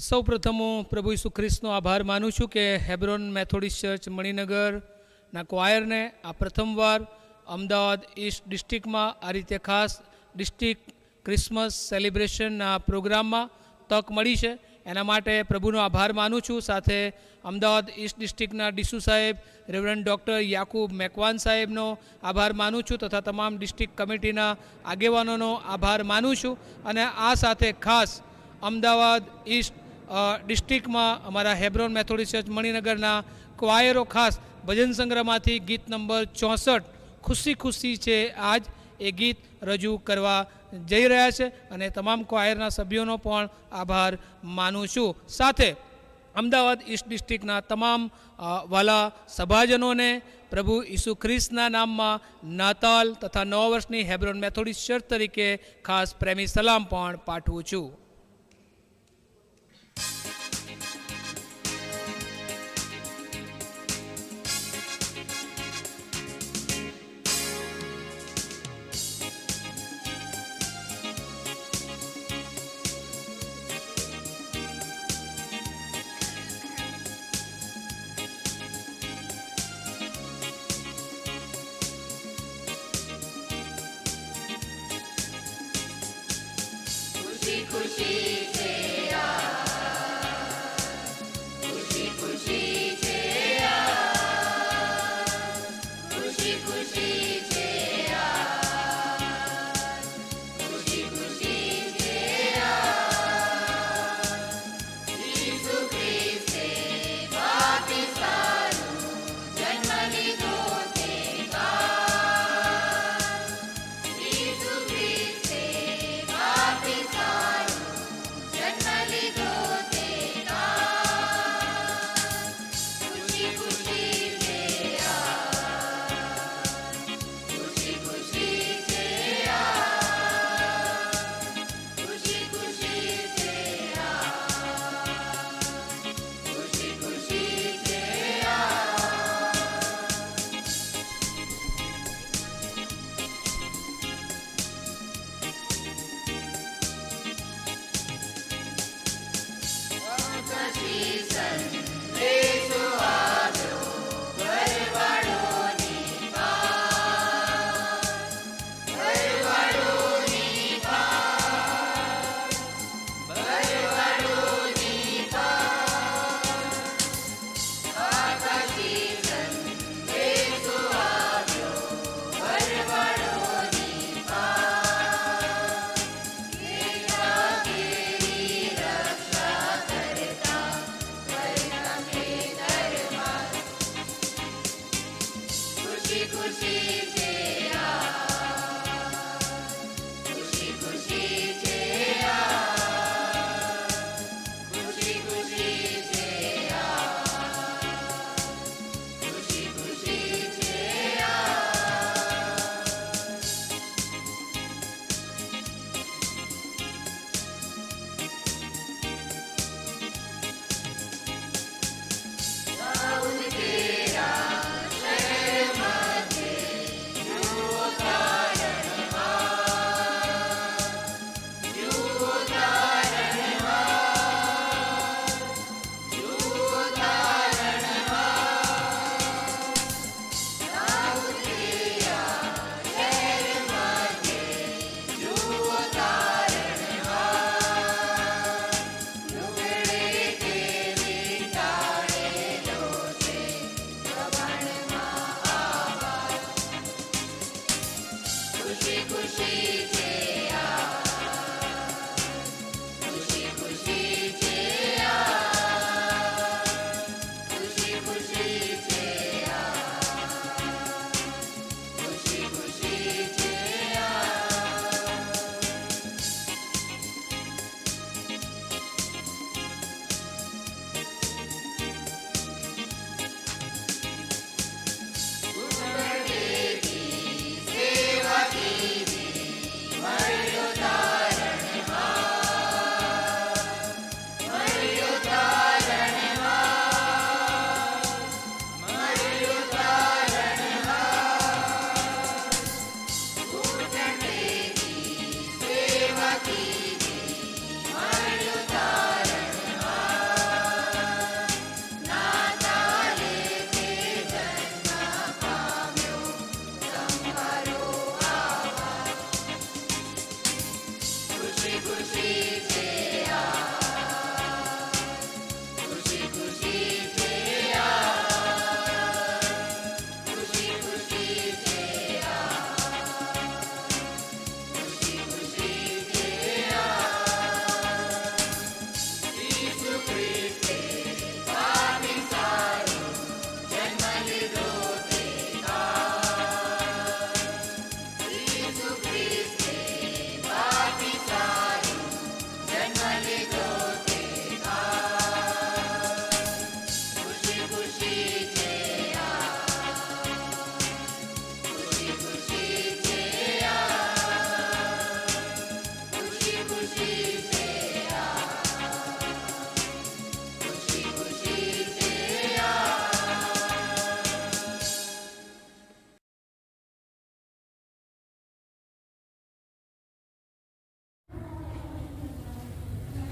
સૌ પ્રથમ હું પ્રભુ ઈસુ ખ્રિસ્તનો આભાર માનું છું કે હેબ્રોન મેથોડિસ્ટ ચર્ચ મણિનગરના ક્વાયરને આ પ્રથમવાર અમદાવાદ ઈસ્ટ ડિસ્ટ્રિક્ટમાં આ રીતે ખાસ ડિસ્ટ્રિક્ટ ક્રિસમસ સેલિબ્રેશનના પ્રોગ્રામમાં તક મળી છે. એના માટે પ્રભુનો આભાર માનું છું. સાથે અમદાવાદ ઈસ્ટ ડિસ્ટ્રિક્ટના ડીસુ સાહેબ, રેવરન્ડ ડૉક્ટર યાકુબ મેકવાન સાહેબનો આભાર માનું છું તથા તમામ ડિસ્ટ્રિક્ટ કમિટીના આગેવાનોનો આભાર માનું છું. અને આ સાથે ખાસ અમદાવાદ ઈસ્ટ ડિસ્ટ્રિક્ટમાં અમારા હેબ્રોન મેથોડિસ્ટ ચર્ચ મણિનગરના ક્વાયરો ખાસ ભજન સંગ્રહમાંથી ગીત નંબર 64 ખુશી ખુશી છે આજ એ ગીત રજૂ કરવા જઈ રહ્યા છે અને તમામ ક્વાયરના સભ્યોનો પણ આભાર માનું છું. સાથે અમદાવાદ ઈસ્ટ ડિસ્ટ્રિક્ટના તમામ વાલા સભાજનોને પ્રભુ ઈસુ ખ્રિસ્તના નામમાં નાતાલ તથા નવા વર્ષની હેબ્રોન મેથોડિસ્ટ ચર્ચ તરીકે ખાસ પ્રેમી સલામ પણ પાઠવું છું. ખુશી ખુશી છે ખુશી ખુશી છે ખુશી ખુશી છે ખુશી ખુશી છે ઈસુ ખ્રિસ્તે પાપિસ્તાનું જન્મ લીધો તે ઈસુ ખ્રિસ્તે પાપિસ્તાનું જન્મ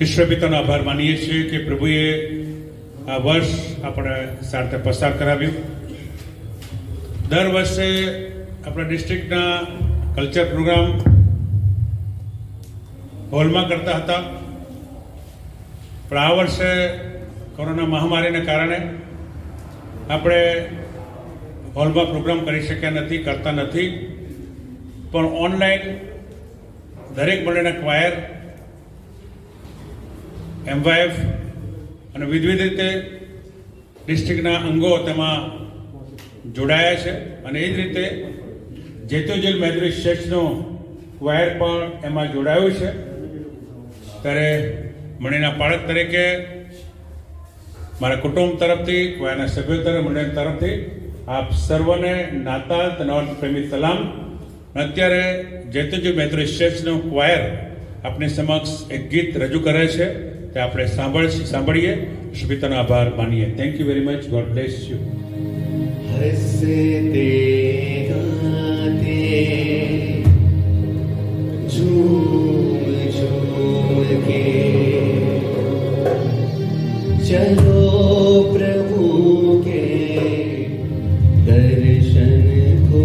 ઈશ્વર પિતાનો આભાર માનીએ છીએ કે પ્રભુએ આ વર્ષ આપણે સાથે પસાર કરાવ્યું. દર વર્ષે આપણા ડિસ્ટ્રિક્ટના કલ્ચર પ્રોગ્રામ હોલમાં કરતા હતા, પણ આ વર્ષે કોરોના મહામારીને કારણે આપણે હોલમાં પ્રોગ્રામ કરી શક્યા નથી, કરતા નથી, પણ ઓનલાઈન દરેક મળીને ક્વાયર, એમવાયએફ અને વિવિધ રીતે ડિસ્ટ્રિક્ટના અંગો તેમાં જોડાયા છે. અને એ જ રીતે જેતુજલ મેથોડિસ્ટ ચર્ચનું ક્વાયર પણ એમાં જોડાયું છે. ત્યારે મણીના પાળક તરીકે મારા કુટુંબ તરફથી, ક્વાયરના સભ્યો તરફ, મણી તરફથી આપ સર્વને નાતાલ તનોર પ્રેમી સલામ. અત્યારે જેતુજલ મેથોડિસ્ટ ચર્ચનું ક્વાયર આપની સમક્ષ એક ગીત રજૂ કરે છે, તે આપણે સાંભળીએ. ઈશ્વર પિતાનો આભાર માનીએ. Thank you very much. God bless you. हंसते गाते झूम झूम के चलो प्रभु के दर्शन को.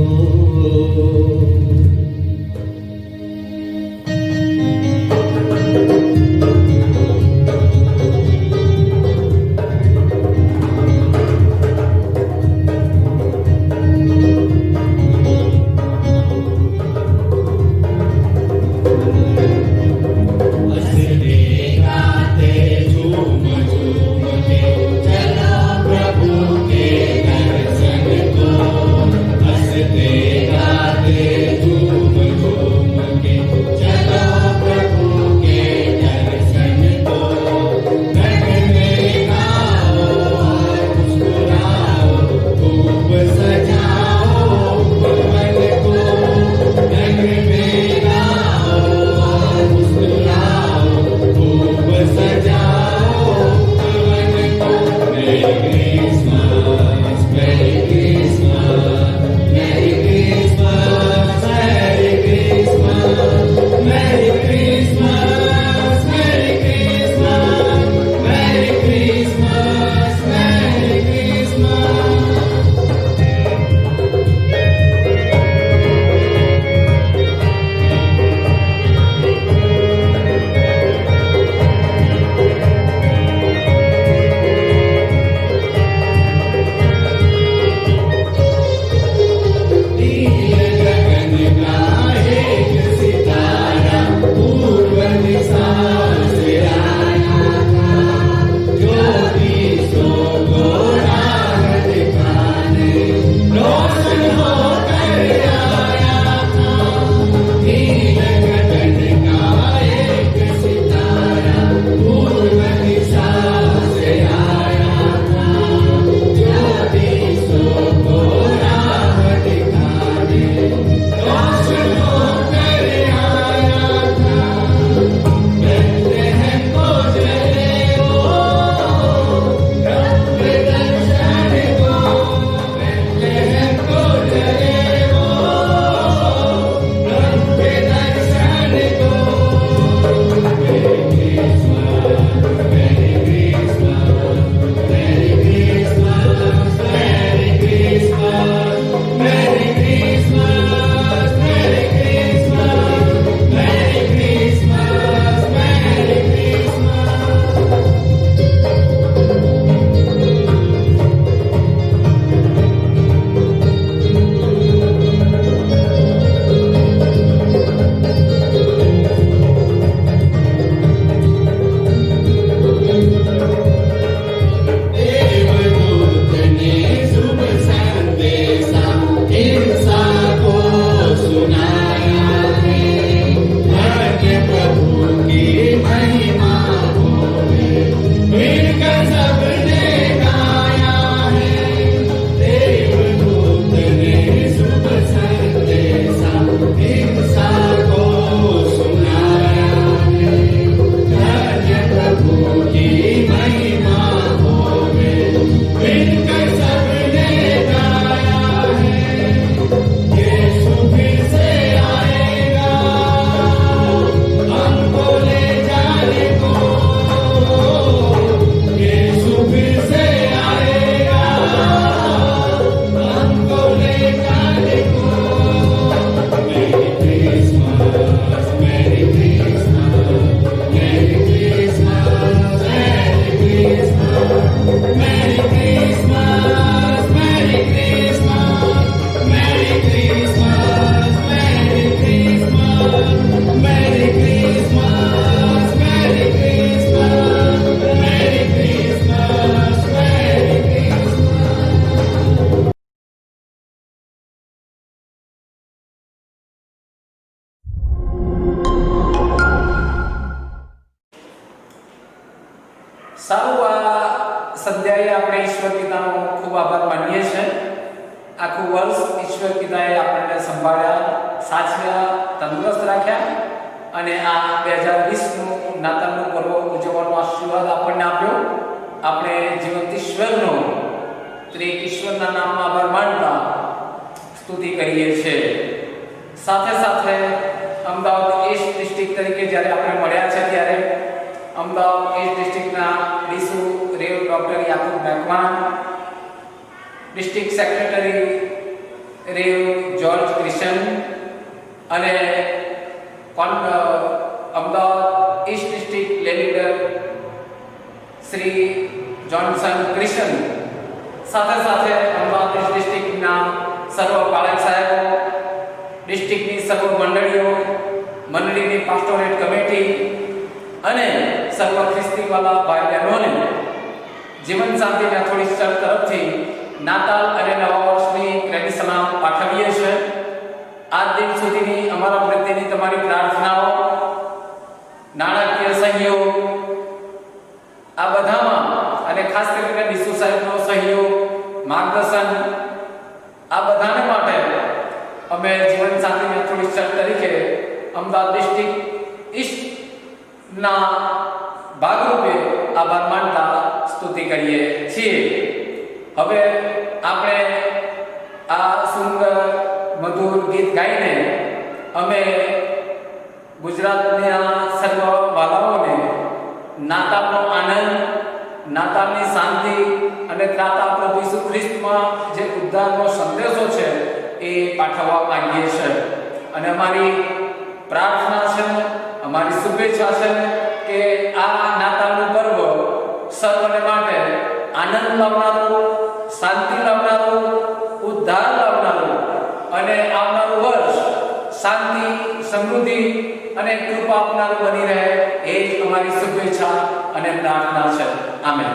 હસતે ગાતે ઝૂમ ઝૂમ કે સારું, આ સંધ્યાએ આપણે ઈશ્વર પિતાનો ખૂબ આભાર માનીએ છીએ. આખું વર્ષ ઈશ્વર પિતાએ આપણને સંભાળ્યા, સાચવ્યા, તંદુરસ્ત રાખ્યા અને આ 2020નું નાતાલનું પર્વ ઉજવવાનો આશીર્વાદ આપણને આપ્યો. આપણે જીવંત ઈશ્વરનો ત્રિએક ઈશ્વરના નામમાં આભાર માનતા સ્તુતિ કરીએ છીએ. સાથે સાથે અમદાવાદ ઈસ્ટ ડિસ્ટ્રિક્ટ તરીકે જ્યારે આપણે મળ્યા છે ત્યારે અમદાવાદ ઈસ્ટ ડિસ્ટ્રિક્ટના ડીસુ Rev doctor Yakub Makwan, district secretary Rev George Christian અને Ahmedabad east district leader Shri Johnson Christian, સાથે સાથે અમદાવાદ ઈસ્ટ ડિસ્ટ્રિક્ટના સર્વ પાલક સાહેબો, ડિસ્ટ્રિક્ટની સર્વ મંડળીઓ, મંડળીની પાસ્ટોરેટ કમિટી અને સર્વ ખ્રિસ્તીવાલા ભાઈ બહેનોને જીવન શાંતિ મેથોડિસ્ટ ચર્ચ તરફથી નાતાલ અને નવા વર્ષની પ્રેમી સલામ પાઠવીએ છીએ. આજ દિન સુધીની અમારા પ્રત્યેની તમારી પ્રાર્થનાઓ, નાણાકીય સહયોગ, આ બધામાં અને ખાસ કરીને ડીસુ સાહેબનો સહયોગ, માર્ગદર્શન, આ બધાને માટે અમે જીવન શાંતિ મેથોડિસ્ટ ચર્ચ તરીકે અમદાવાદ ડિસ્ટ્રિક્ટ ઈસ્ટ ના ભાગરૂપે આભાર માનતા સ્તુતિ કરીએ છીએ. હવે આપણે આ સુંદર મધુર ગીત ગાઈને અમે ગુજરાતના સર્વ વાલાઓને નાતાલનો આનંદ, નાતાલની શાંતિ અને ત્રાતા પ્રભુ ઈસુ ખ્રિસ્તમાં જે ઉદ્ધારનો સંદેશો છે એ પાઠવવા માંગીએ છીએ. અને અમારી પ્રાર્થના છે, અમારી શુભેચ્છા છે કે આ નાતાલનું પર્વ સર્વને માટે આનંદ લાવનારું, શાંતિ લાવનારું, ઉદ્ધાર લાવનારું અને આવનારું વર્ષ શાંતિ, સમૃદ્ધિ અને કૃપા આપનારું બની રહે એ જ અમારી શુભેચ્છા અને પ્રાર્થના છે. આમેન.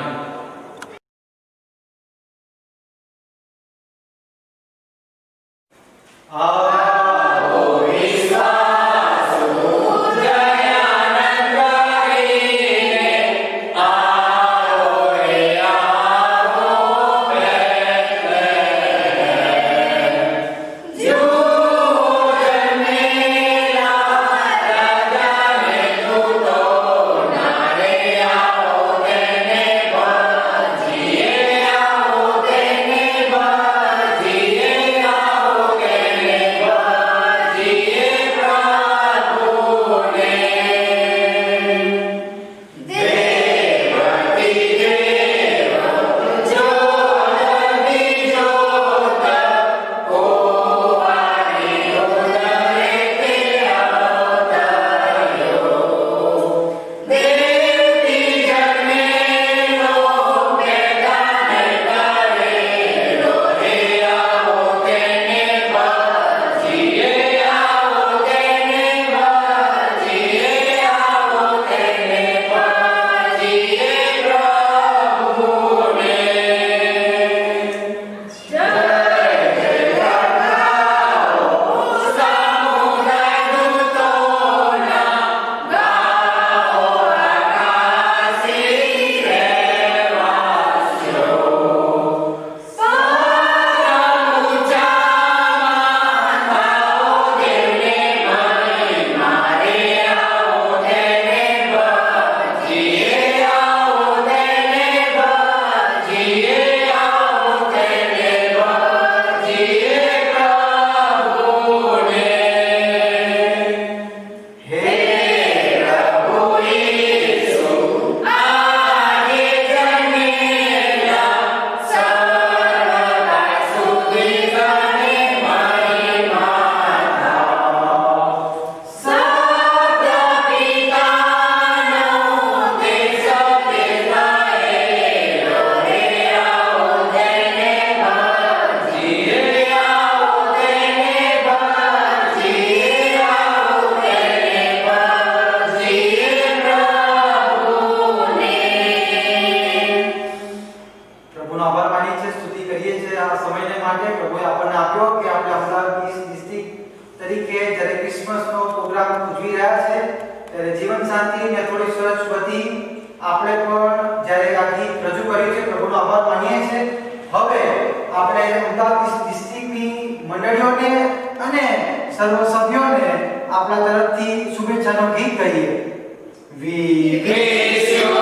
પ્રભુનો આભાર માનીએ છીએ, સ્તુતિ કરીએ છીએ આ સમયને માટે પ્રભુએ આપણને આપ્યો કે આપણે અમદાવાદ ડિસ્ટ્રિક્ટ તરીકે જ્યારે ક્રિસમસનો પ્રોગ્રામ ઉજવી રહ્યા છે ત્યારે જીવન શાંતિ મેથોડિસ્ટ વતી આપણે પણ જ્યારે આ ગીત રજૂ કર્યું છે, પ્રભુનો આભાર માનીએ છીએ. હવે આપણે અમદાવાદ ડિસ્ટ્રિક્ટની મંડળીઓને અને સર્વ સભ્યોને આપણા તરફથી શુભેચ્છાનો ગીત કહીએ. We wish you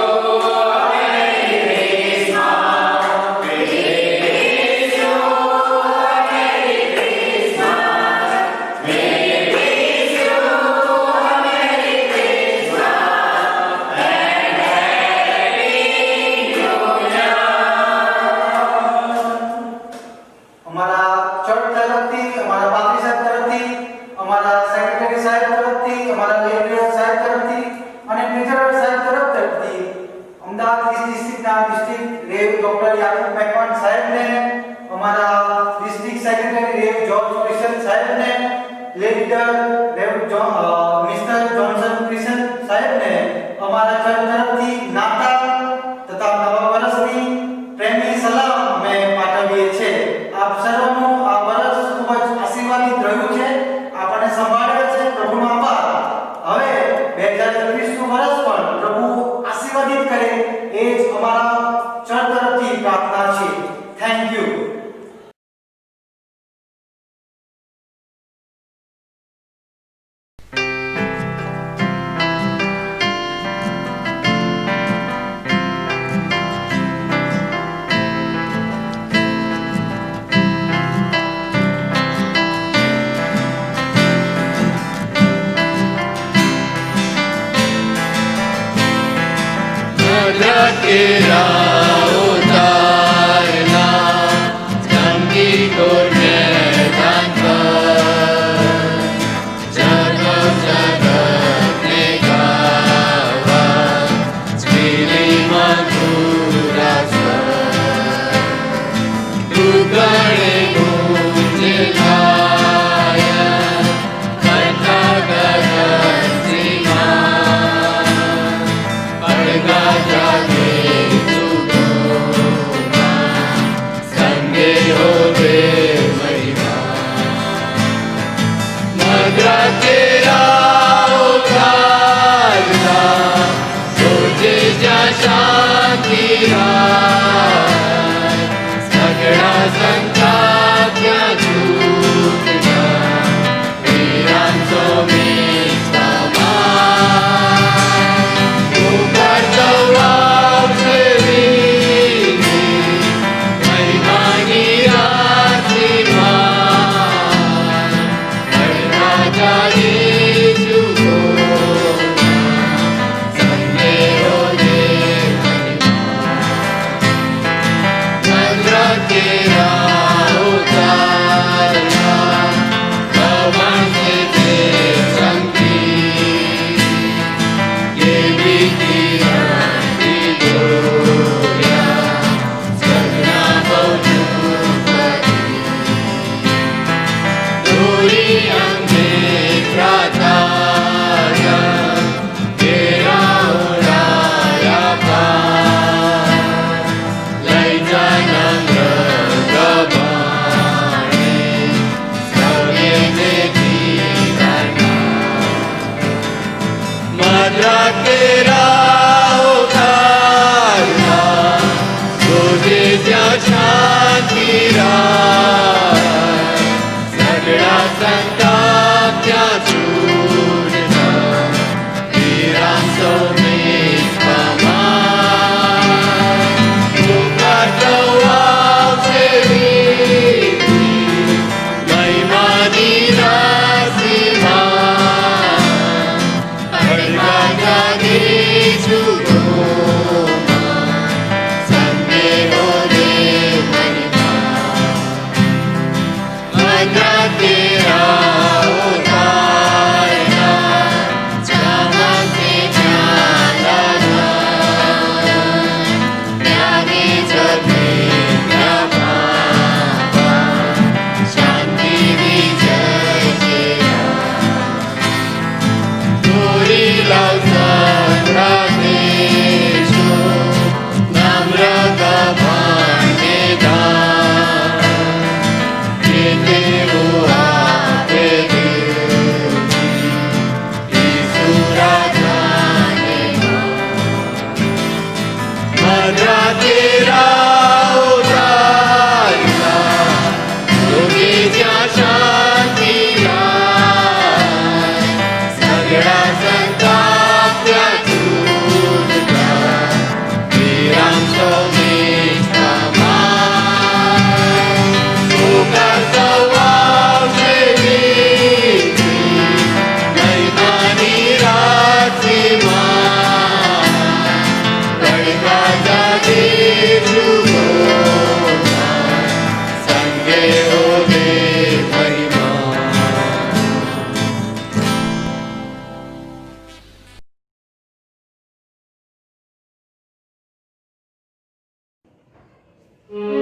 खुशियों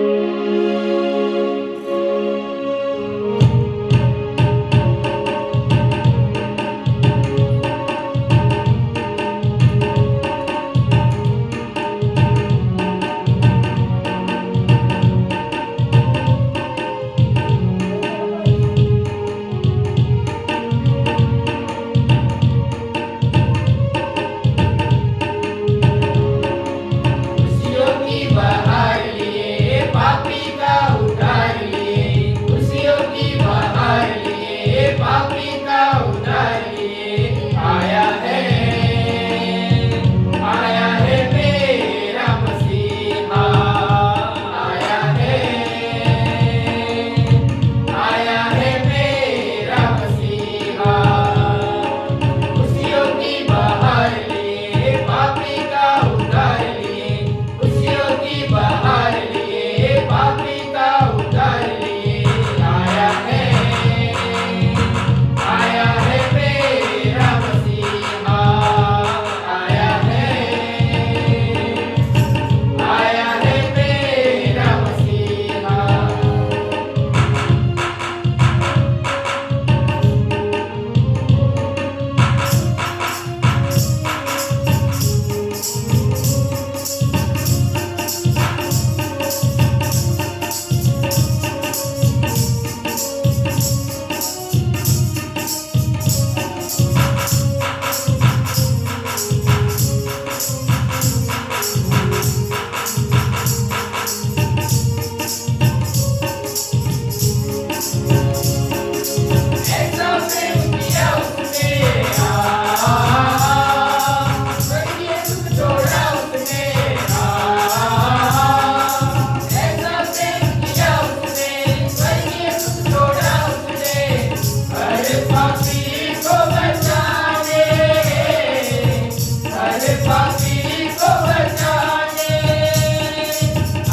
की बहार लिए पापी का उद्धार लिए, खुशियों की बहार लिए पापी का उद्धार लिए आया है मेरा मसीहा, आया है मेरा मसीहा। खुशियों की बहार लिए पापी का उद्धार लिए, खुशियों की बहार लिए पापी का उद्धार लिए आया है मेरा मसीहा, आया है मेरा मसीहा। ऐसा प्रेम किया उसने, स्वर्गीय सुख छोड़ा उसने, ऐसा प्रेम किया उसने, स्वर्गीय सुख छोड़ा उसने, हर पापी को बचाने, हर पापी को बचाने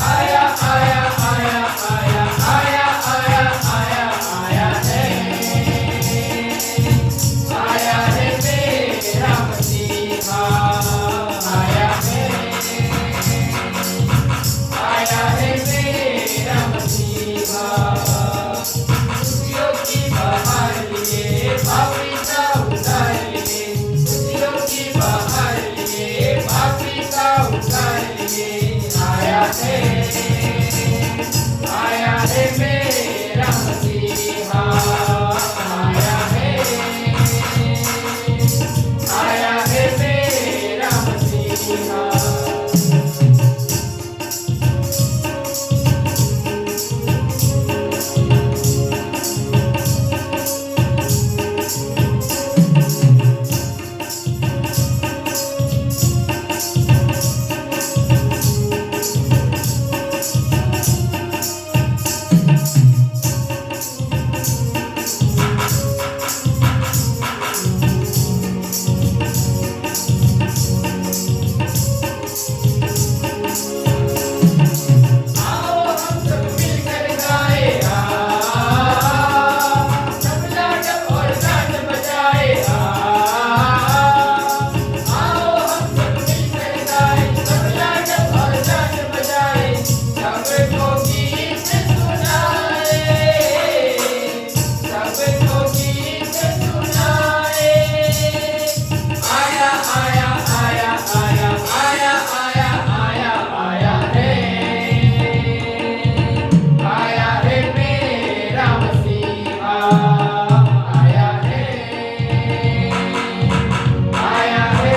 आया आया आया आया आया आया आया आया है मेरा मसीहा, आया है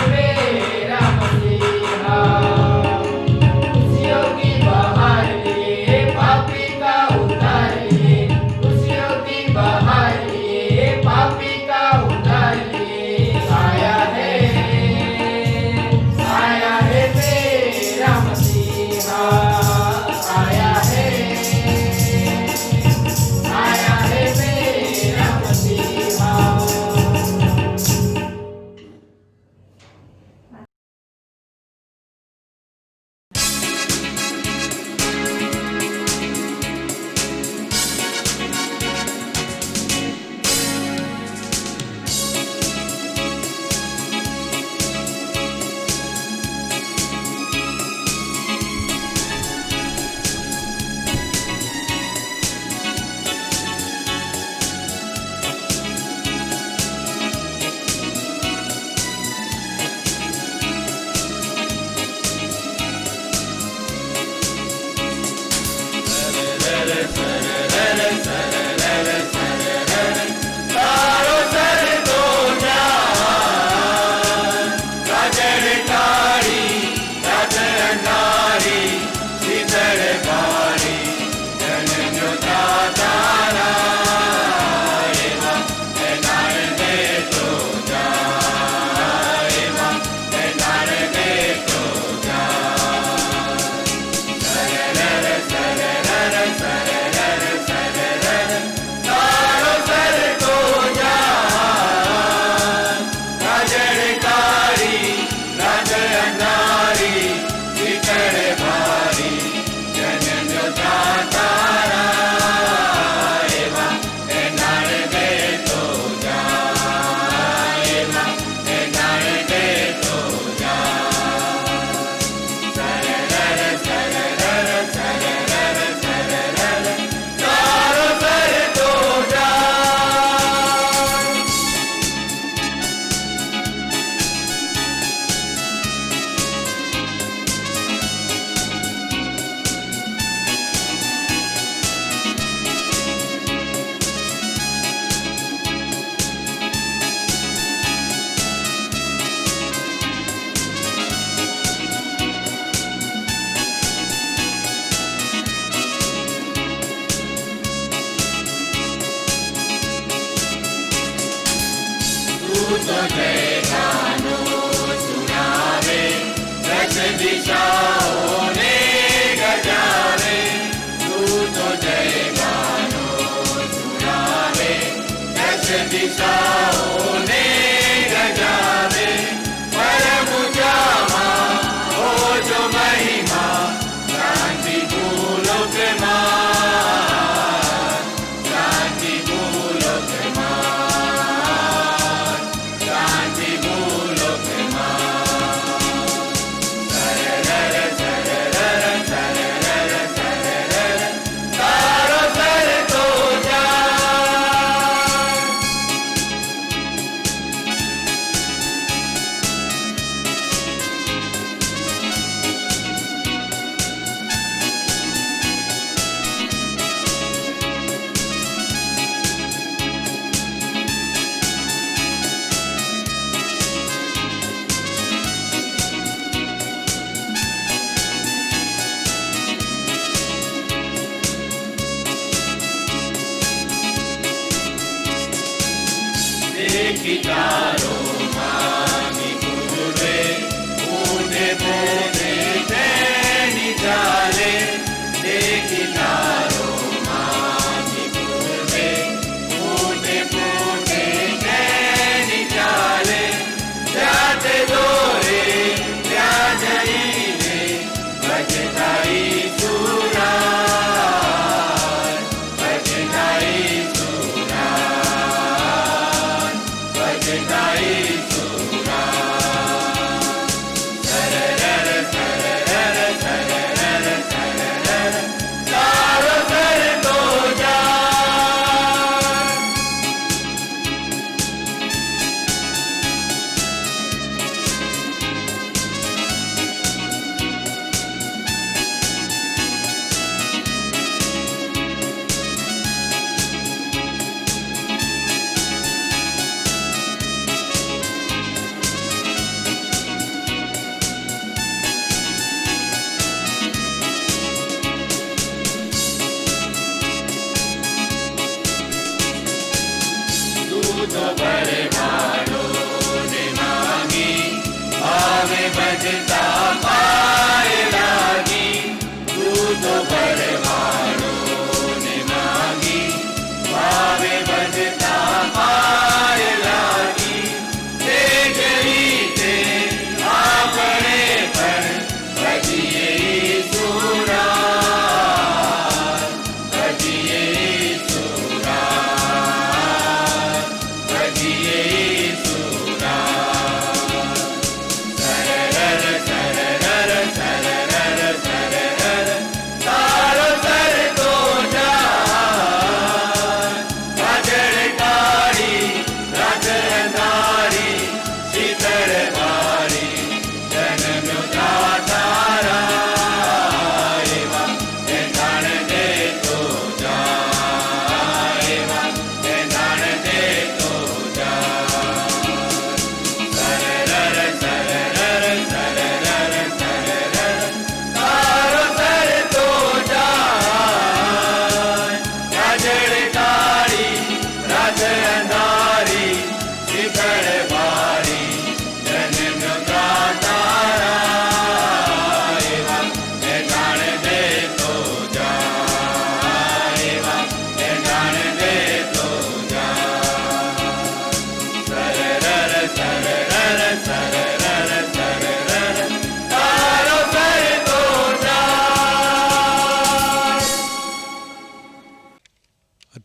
मेरा मसीहा। खुशियों की बहार लिए पापी का उद्धार लिए, खुशियों की बहार लिए पापी का उद्धार लिए आया है मेरा मसीहा, आया है मेरा मसीहा।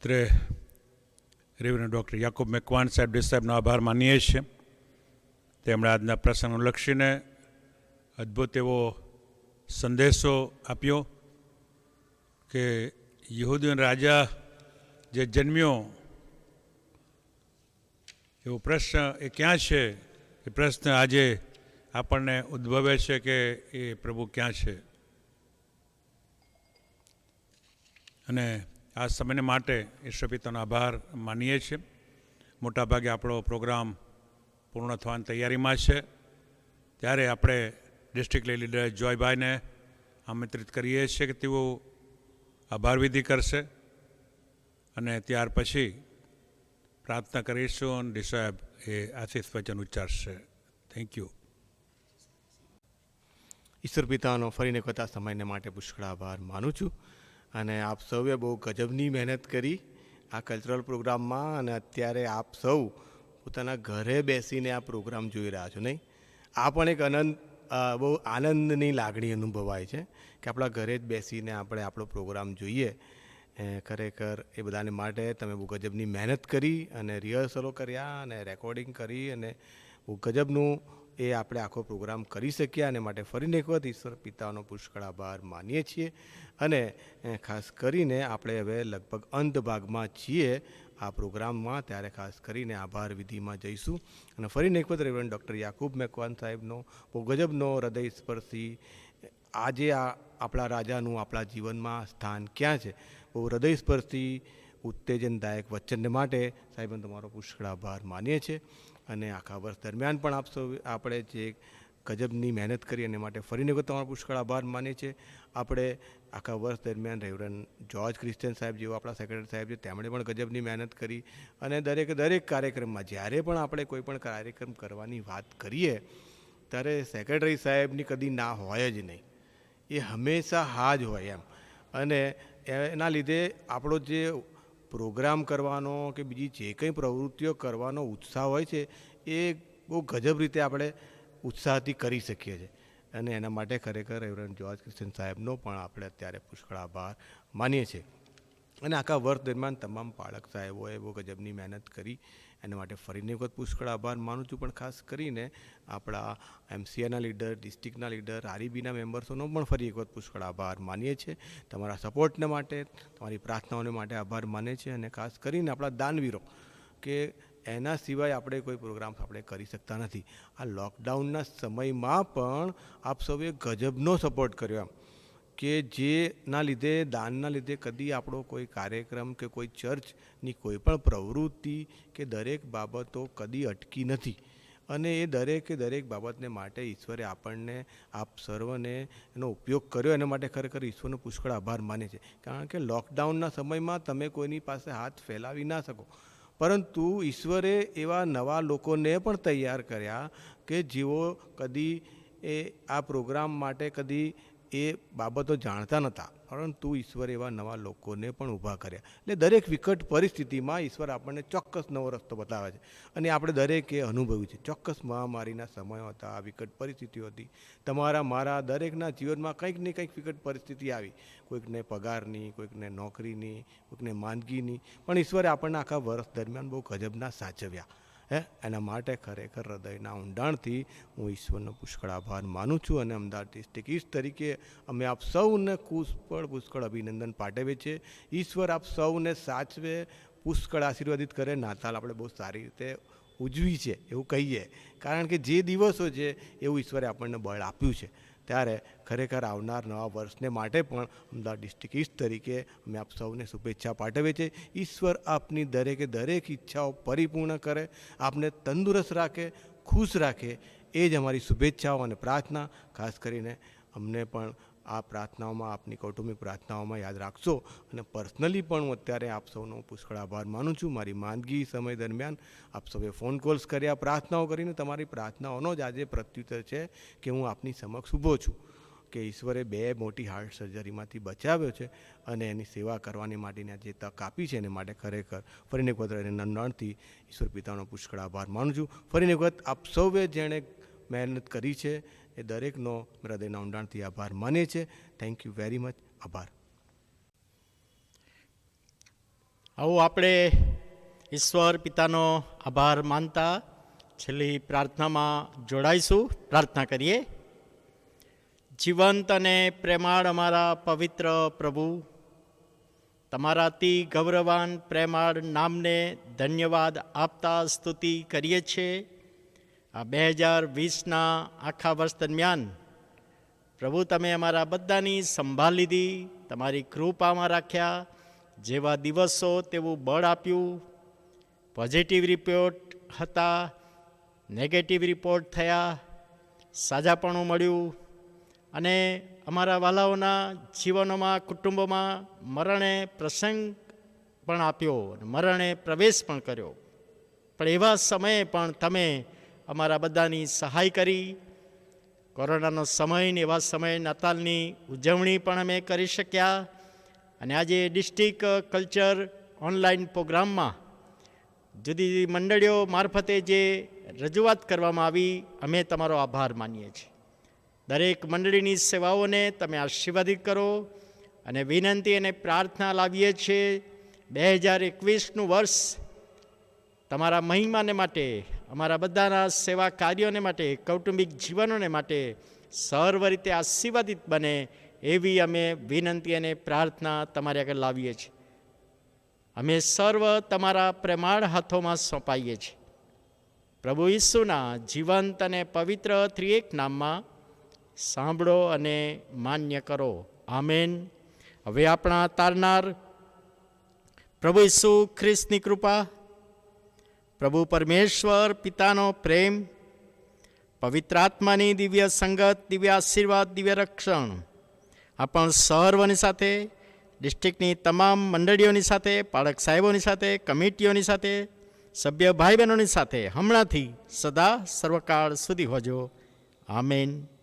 અત્રે રેવરન્ડ ડૉક્ટર યાકુબ મેકવાન સાહેબ ડી સાહેબનો આભાર માનીએ છીએ. તેમણે આજના પ્રસંગ અનુલક્ષીને અદ્ભુત એવો સંદેશો આપ્યો કે યહૂદીઓનો રાજા જે જન્મ્યો એવો પ્રશ્ન એ ક્યાં છે. એ પ્રશ્ન આજે આપણને ઉદ્ભવે છે કે એ પ્રભુ ક્યાં છે. અને આ સમયને માટે ઈશ્વર પિતાનો આભાર માનીએ છીએ. મોટાભાગે આપણો પ્રોગ્રામ પૂર્ણ થવાની તૈયારીમાં છે ત્યારે આપણે ડિસ્ટ્રિક્ટ લીડર જોયભાઈને આમંત્રિત કરીએ છીએ કે તેઓ આભાર વિધિ કરશે અને ત્યાર પછી પ્રાર્થના કરીશું અને ડી સાહેબ એ આશીષ વચન ઉચ્ચારશે. Thank you. ઈશ્વર પિતાનો ફરીને વખત આ સમયને માટે પુષ્કળ આભાર માનું છું. અને આપ સૌએ બહુ ગજબની મહેનત કરી આ કલ્ચરલ પ્રોગ્રામમાં, અને અત્યારે આપ સૌ પોતાના ઘરે બેસીને આ પ્રોગ્રામ જોઈ રહ્યા છો, નહીં? આ પણ એક બહુ આનંદની લાગણી અનુભવાય છે કે આપણા ઘરે જ બેસીને આપણે આપણો પ્રોગ્રામ જોઈએ. ખરેખર એ બધાને માટે તમે બહુ ગજબની મહેનત કરી અને રિહર્સલો કર્યા અને રેકોર્ડિંગ કરી અને બહુ ગજબનું એ આપણે આખો પ્રોગ્રામ કરી શક્યા. અને માટે ફરીને એક વખત ઈશ્વર પિતાનો પુષ્કળ આભાર માનીએ છીએ. અને ખાસ કરીને આપણે હવે લગભગ અંત ભાગમાં છીએ આ પ્રોગ્રામમાં, ત્યારે ખાસ કરીને આભાર વિધિમાં જઈશું. અને ફરીને એક વખત રેવરન્ડ ડૉક્ટર યાકૂબ મેકવાન સાહેબનો બહુ ગજબનો હૃદય સ્પર્શી આજે આપણા રાજાનું આપણા જીવનમાં સ્થાન ક્યાં છે, બહુ હૃદયસ્પર્શી ઉત્તેજનદાયક વચનને માટે સાહેબને તમારો પુષ્કળ આભાર માનીએ છીએ. અને આખા વર્ષ દરમિયાન પણ આપણે જે ગજબની મહેનત કરી એને માટે ફરીને વખત તમારો પુષ્કળ આભાર માનીએ છીએ. આપણે આખા વર્ષ દરમિયાન રેવરન્ડ જ્યોર્જ ક્રિશ્ચિયન સાહેબ જેવા આપણા સેક્રેટરી સાહેબ છે, તેમણે પણ ગજબની મહેનત કરી. અને દરેક કાર્યક્રમમાં જ્યારે પણ આપણે કોઈ પણ કાર્યક્રમ કરવાની વાત કરીએ ત્યારે સેક્રેટરી સાહેબની કદી ના હોય જ નહીં, એ હંમેશા હા જ હોય એમ. અને એના લીધે આપણો જે પ્રોગ્રામ કરવાનો કે બીજી જે કંઈ પ્રવૃત્તિઓ કરવાનો ઉત્સાહ હોય છે એ બહુ ગજબ રીતે આપણે ઉત્સાહથી કરી શકીએ છીએ. અને એના માટે ખરેખર રેવરન્ડ જ્યોર્જ ક્રિશ્ચિયન સાહેબનો પણ આપણે અત્યારે પુષ્કળ આભાર માનીએ છીએ. અને આખા વર્ષ દરમિયાન તમામ પાળક સાહેબોએ બહુ ગજબની મહેનત કરી, એના માટે ફરીને વખત પુષ્કળ આભાર માનું છું. પણ ખાસ કરીને આપણા MCAના લીડર, ડિસ્ટ્રિક્ટના લીડર, REBના મેમ્બર્સોનો પણ ફરી એક વખત પુષ્કળ આભાર માનીએ છીએ. તમારા સપોર્ટને માટે, તમારી પ્રાર્થનાઓને માટે આભાર માનીએ છીએ. અને ખાસ કરીને આપણા દાનવીરો, કે એના સિવાય આપણે કોઈ પ્રોગ્રામ આપણે કરી શકતા નથી. આ લોકડાઉનના સમયમાં પણ આપ સૌએ ગજબનો સપોર્ટ કર્યો એમ, કે જેના લીધે, દાનના લીધે કદી આપણો કોઈ કાર્યક્રમ કે કોઈ ચર્ચની કોઈ પણ પ્રવૃત્તિ કે દરેક બાબતો કદી અટકી નથી. અને એ દરેક બાબતને માટે ઈશ્વરે આપણને, આપ સર્વને એનો ઉપયોગ કર્યો. એના માટે ખરેખર ઈશ્વરનો પુષ્કળ આભાર માને છે. કારણ કે લોકડાઉનના સમયમાં તમે કોઈની પાસે હાથ ફેલાવી ના શકો, પરંતુ ઈશ્વરે એવા નવા લોકોને પણ તૈયાર કર્યા કે જેઓ કદી આ પ્રોગ્રામ માટે કદી એ બાબતો જાણતા નહોતા, પરંતુ ઈશ્વરે એવા નવા લોકોને પણ ઊભા કર્યા. એટલે દરેક વિકટ પરિસ્થિતિમાં ઈશ્વર આપણને ચોક્કસ નવો રસ્તો બતાવે છે. અને આપણે દરેકે અનુભવ્યું છે. ચોક્કસ મહામારીના સમયો હતા, આ વિકટ પરિસ્થિતિઓ હતી. તમારા મારા દરેકના જીવનમાં કંઈક ને કંઈક વિકટ પરિસ્થિતિ આવી, કોઈકને પગારની, કોઈકને નોકરીની, કોઈકને માંદગીની. પણ ઈશ્વરે આપણને આખા વર્ષ દરમિયાન બહુ ગજબના સાચવ્યા. એના માટે ખરેખર હૃદયના ઊંડાણથી હું ઈશ્વરનો પુષ્કળ આભાર માનું છું. અને અમદાવાદ ડિસ્ટ્રિક્ટ ઈસ્ટ તરીકે અમે આપ સૌને પુષ્કળ અભિનંદન પાઠવીએ છીએ. ઈશ્વર આપ સૌને સાચવે, પુષ્કળ આશીર્વાદિત કરે. નાતાલ આપણે બહુ સારી રીતે ઉજવી છે એવું કહીએ, કારણ કે જે દિવસો છે એવું ઈશ્વરે આપણને બળ આપ્યું છે. ત્યારે ખરેખર આવનાર નવા વર્ષને માટે પણ અમદાવાદ ડિસ્ટ્રિક્ટ ઈસ્ટ તરીકે અમે આપ સૌને શુભેચ્છા પાઠવીએ છીએ. ઈશ્વર આપની દરેક ઈચ્છાઓ પરિપૂર્ણ કરે, આપને તંદુરસ્ત રાખે, ખુશ રાખે, એ જ અમારી શુભેચ્છાઓ અને પ્રાર્થના. ખાસ કરીને અમને પણ આ પ્રાર્થનાઓમાં, આપની કૌટુંબિક પ્રાર્થનાઓમાં યાદ રાખશો. અને પર્સનલી પણ હું અત્યારે આપ સૌનો પુષ્કળ આભાર માનું છું. મારી માંદગી સમય દરમિયાન આપ સૌએ ફોન કોલ્સ કર્યા, પ્રાર્થનાઓ કરીને. તમારી પ્રાર્થનાઓનો જ આજે પ્રત્યુત્તર છે કે હું આપની સમક્ષ ઊભો છું, કે ઈશ્વરે 2 મોટી હાર્ટ સર્જરીમાંથી બચાવ્યો છે અને એની સેવા કરવાની માટેની જે તક આપી છે, એને માટે ખરેખર ફરીને એક વખત નંદનથી ઈશ્વર પિતાનો પુષ્કળ આભાર માનું છું. ફરીને એક વખત આપ સૌએ જેણે મહેનત કરી છે એ દરેકનો હૃદયના ઊંડાણથી આભાર માને છે. Thank you very much. આભાર. આવું આપણે ઈશ્વર પિતાનો આભાર માનતા છેલ્લી પ્રાર્થનામાં જોડાઈશું. પ્રાર્થના કરીએ. જીવંત અને પ્રેમાળ અમારા પવિત્ર પ્રભુ, તમારા અતિ ગૌરવાન પ્રેમાળ નામને ધન્યવાદ આપતા સ્તુતિ કરીએ છીએ. આ 2020ના આખા વર્ષ દરમિયાન પ્રભુ તમે અમારા બધાની સંભાળ લીધી, તમારી કૃપામાં રાખ્યા. જેવા દિવસો તેવું બળ આપ્યું. પોઝિટિવ રિપોર્ટ હતા, નેગેટિવ રિપોર્ટ થયા, સાજાપણું મળ્યું. અને અમારા વાલાઓના જીવનોમાં, કુટુંબોમાં મરણે પ્રસંગ પણ આપ્યો અને મરણે પ્રવેશ પણ કર્યો. પણ એવા સમયે પણ તમે અમારા બધાની સહાય કરી. કોરોનાનો સમય ને એવા સમયે નાતાલની ઉજવણી પણ અમે કરી શક્યા. અને આજે ડિસ્ટ્રિક્ટ કલ્ચર ઓનલાઈન પ્રોગ્રામમાં જુદી જુદી મંડળીઓ મારફતે જે રજૂઆત કરવામાં આવી, અમે તમારો આભાર માનીએ છીએ. દરેક મંડળીની સેવાઓને તમે આશીર્વાદિત કરો અને વિનંતી અને પ્રાર્થના લાવીએ છીએ 2021નું વર્ષ તમારા મહિમાને માટે, અમારા બધાના સેવા કાર્યોને માટે, કૌટુંબિક જીવનોને માટે સર્વ રીતે આશીર્વાદિત બને એવી અમે વિનંતી અને પ્રાર્થના તમારી આગળ લાવીએ છીએ. અમે સર્વ તમારા પ્રેમાળ હાથોમાં સોંપાઈએ છીએ. પ્રભુ ઈસુના જીવંત અને પવિત્ર ત્રિએક નામમાં સાંભળો અને માન્ય કરો. આમેન. હવે આપણા તારનાર પ્રભુ ઈસુ ખ્રિસ્તની કૃપા, પ્રભુ પરમેશ્વર પિતાનો પ્રેમ, પવિત્ર આત્માની દિવ્ય સંગત, દિવ્ય આશીર્વાદ, દિવ્ય રક્ષણ આપણ સર્વની સાથે, ડિસ્ટ્રિક્ટની તમામ મંડળીઓની સાથે, પાળક સાહેબોની સાથે, કમિટીઓની સાથે, સભ્ય ભાઈ બહેનોની સાથે હમણાંથી સદા સર્વકાળ સુધી હોજો. આમેન.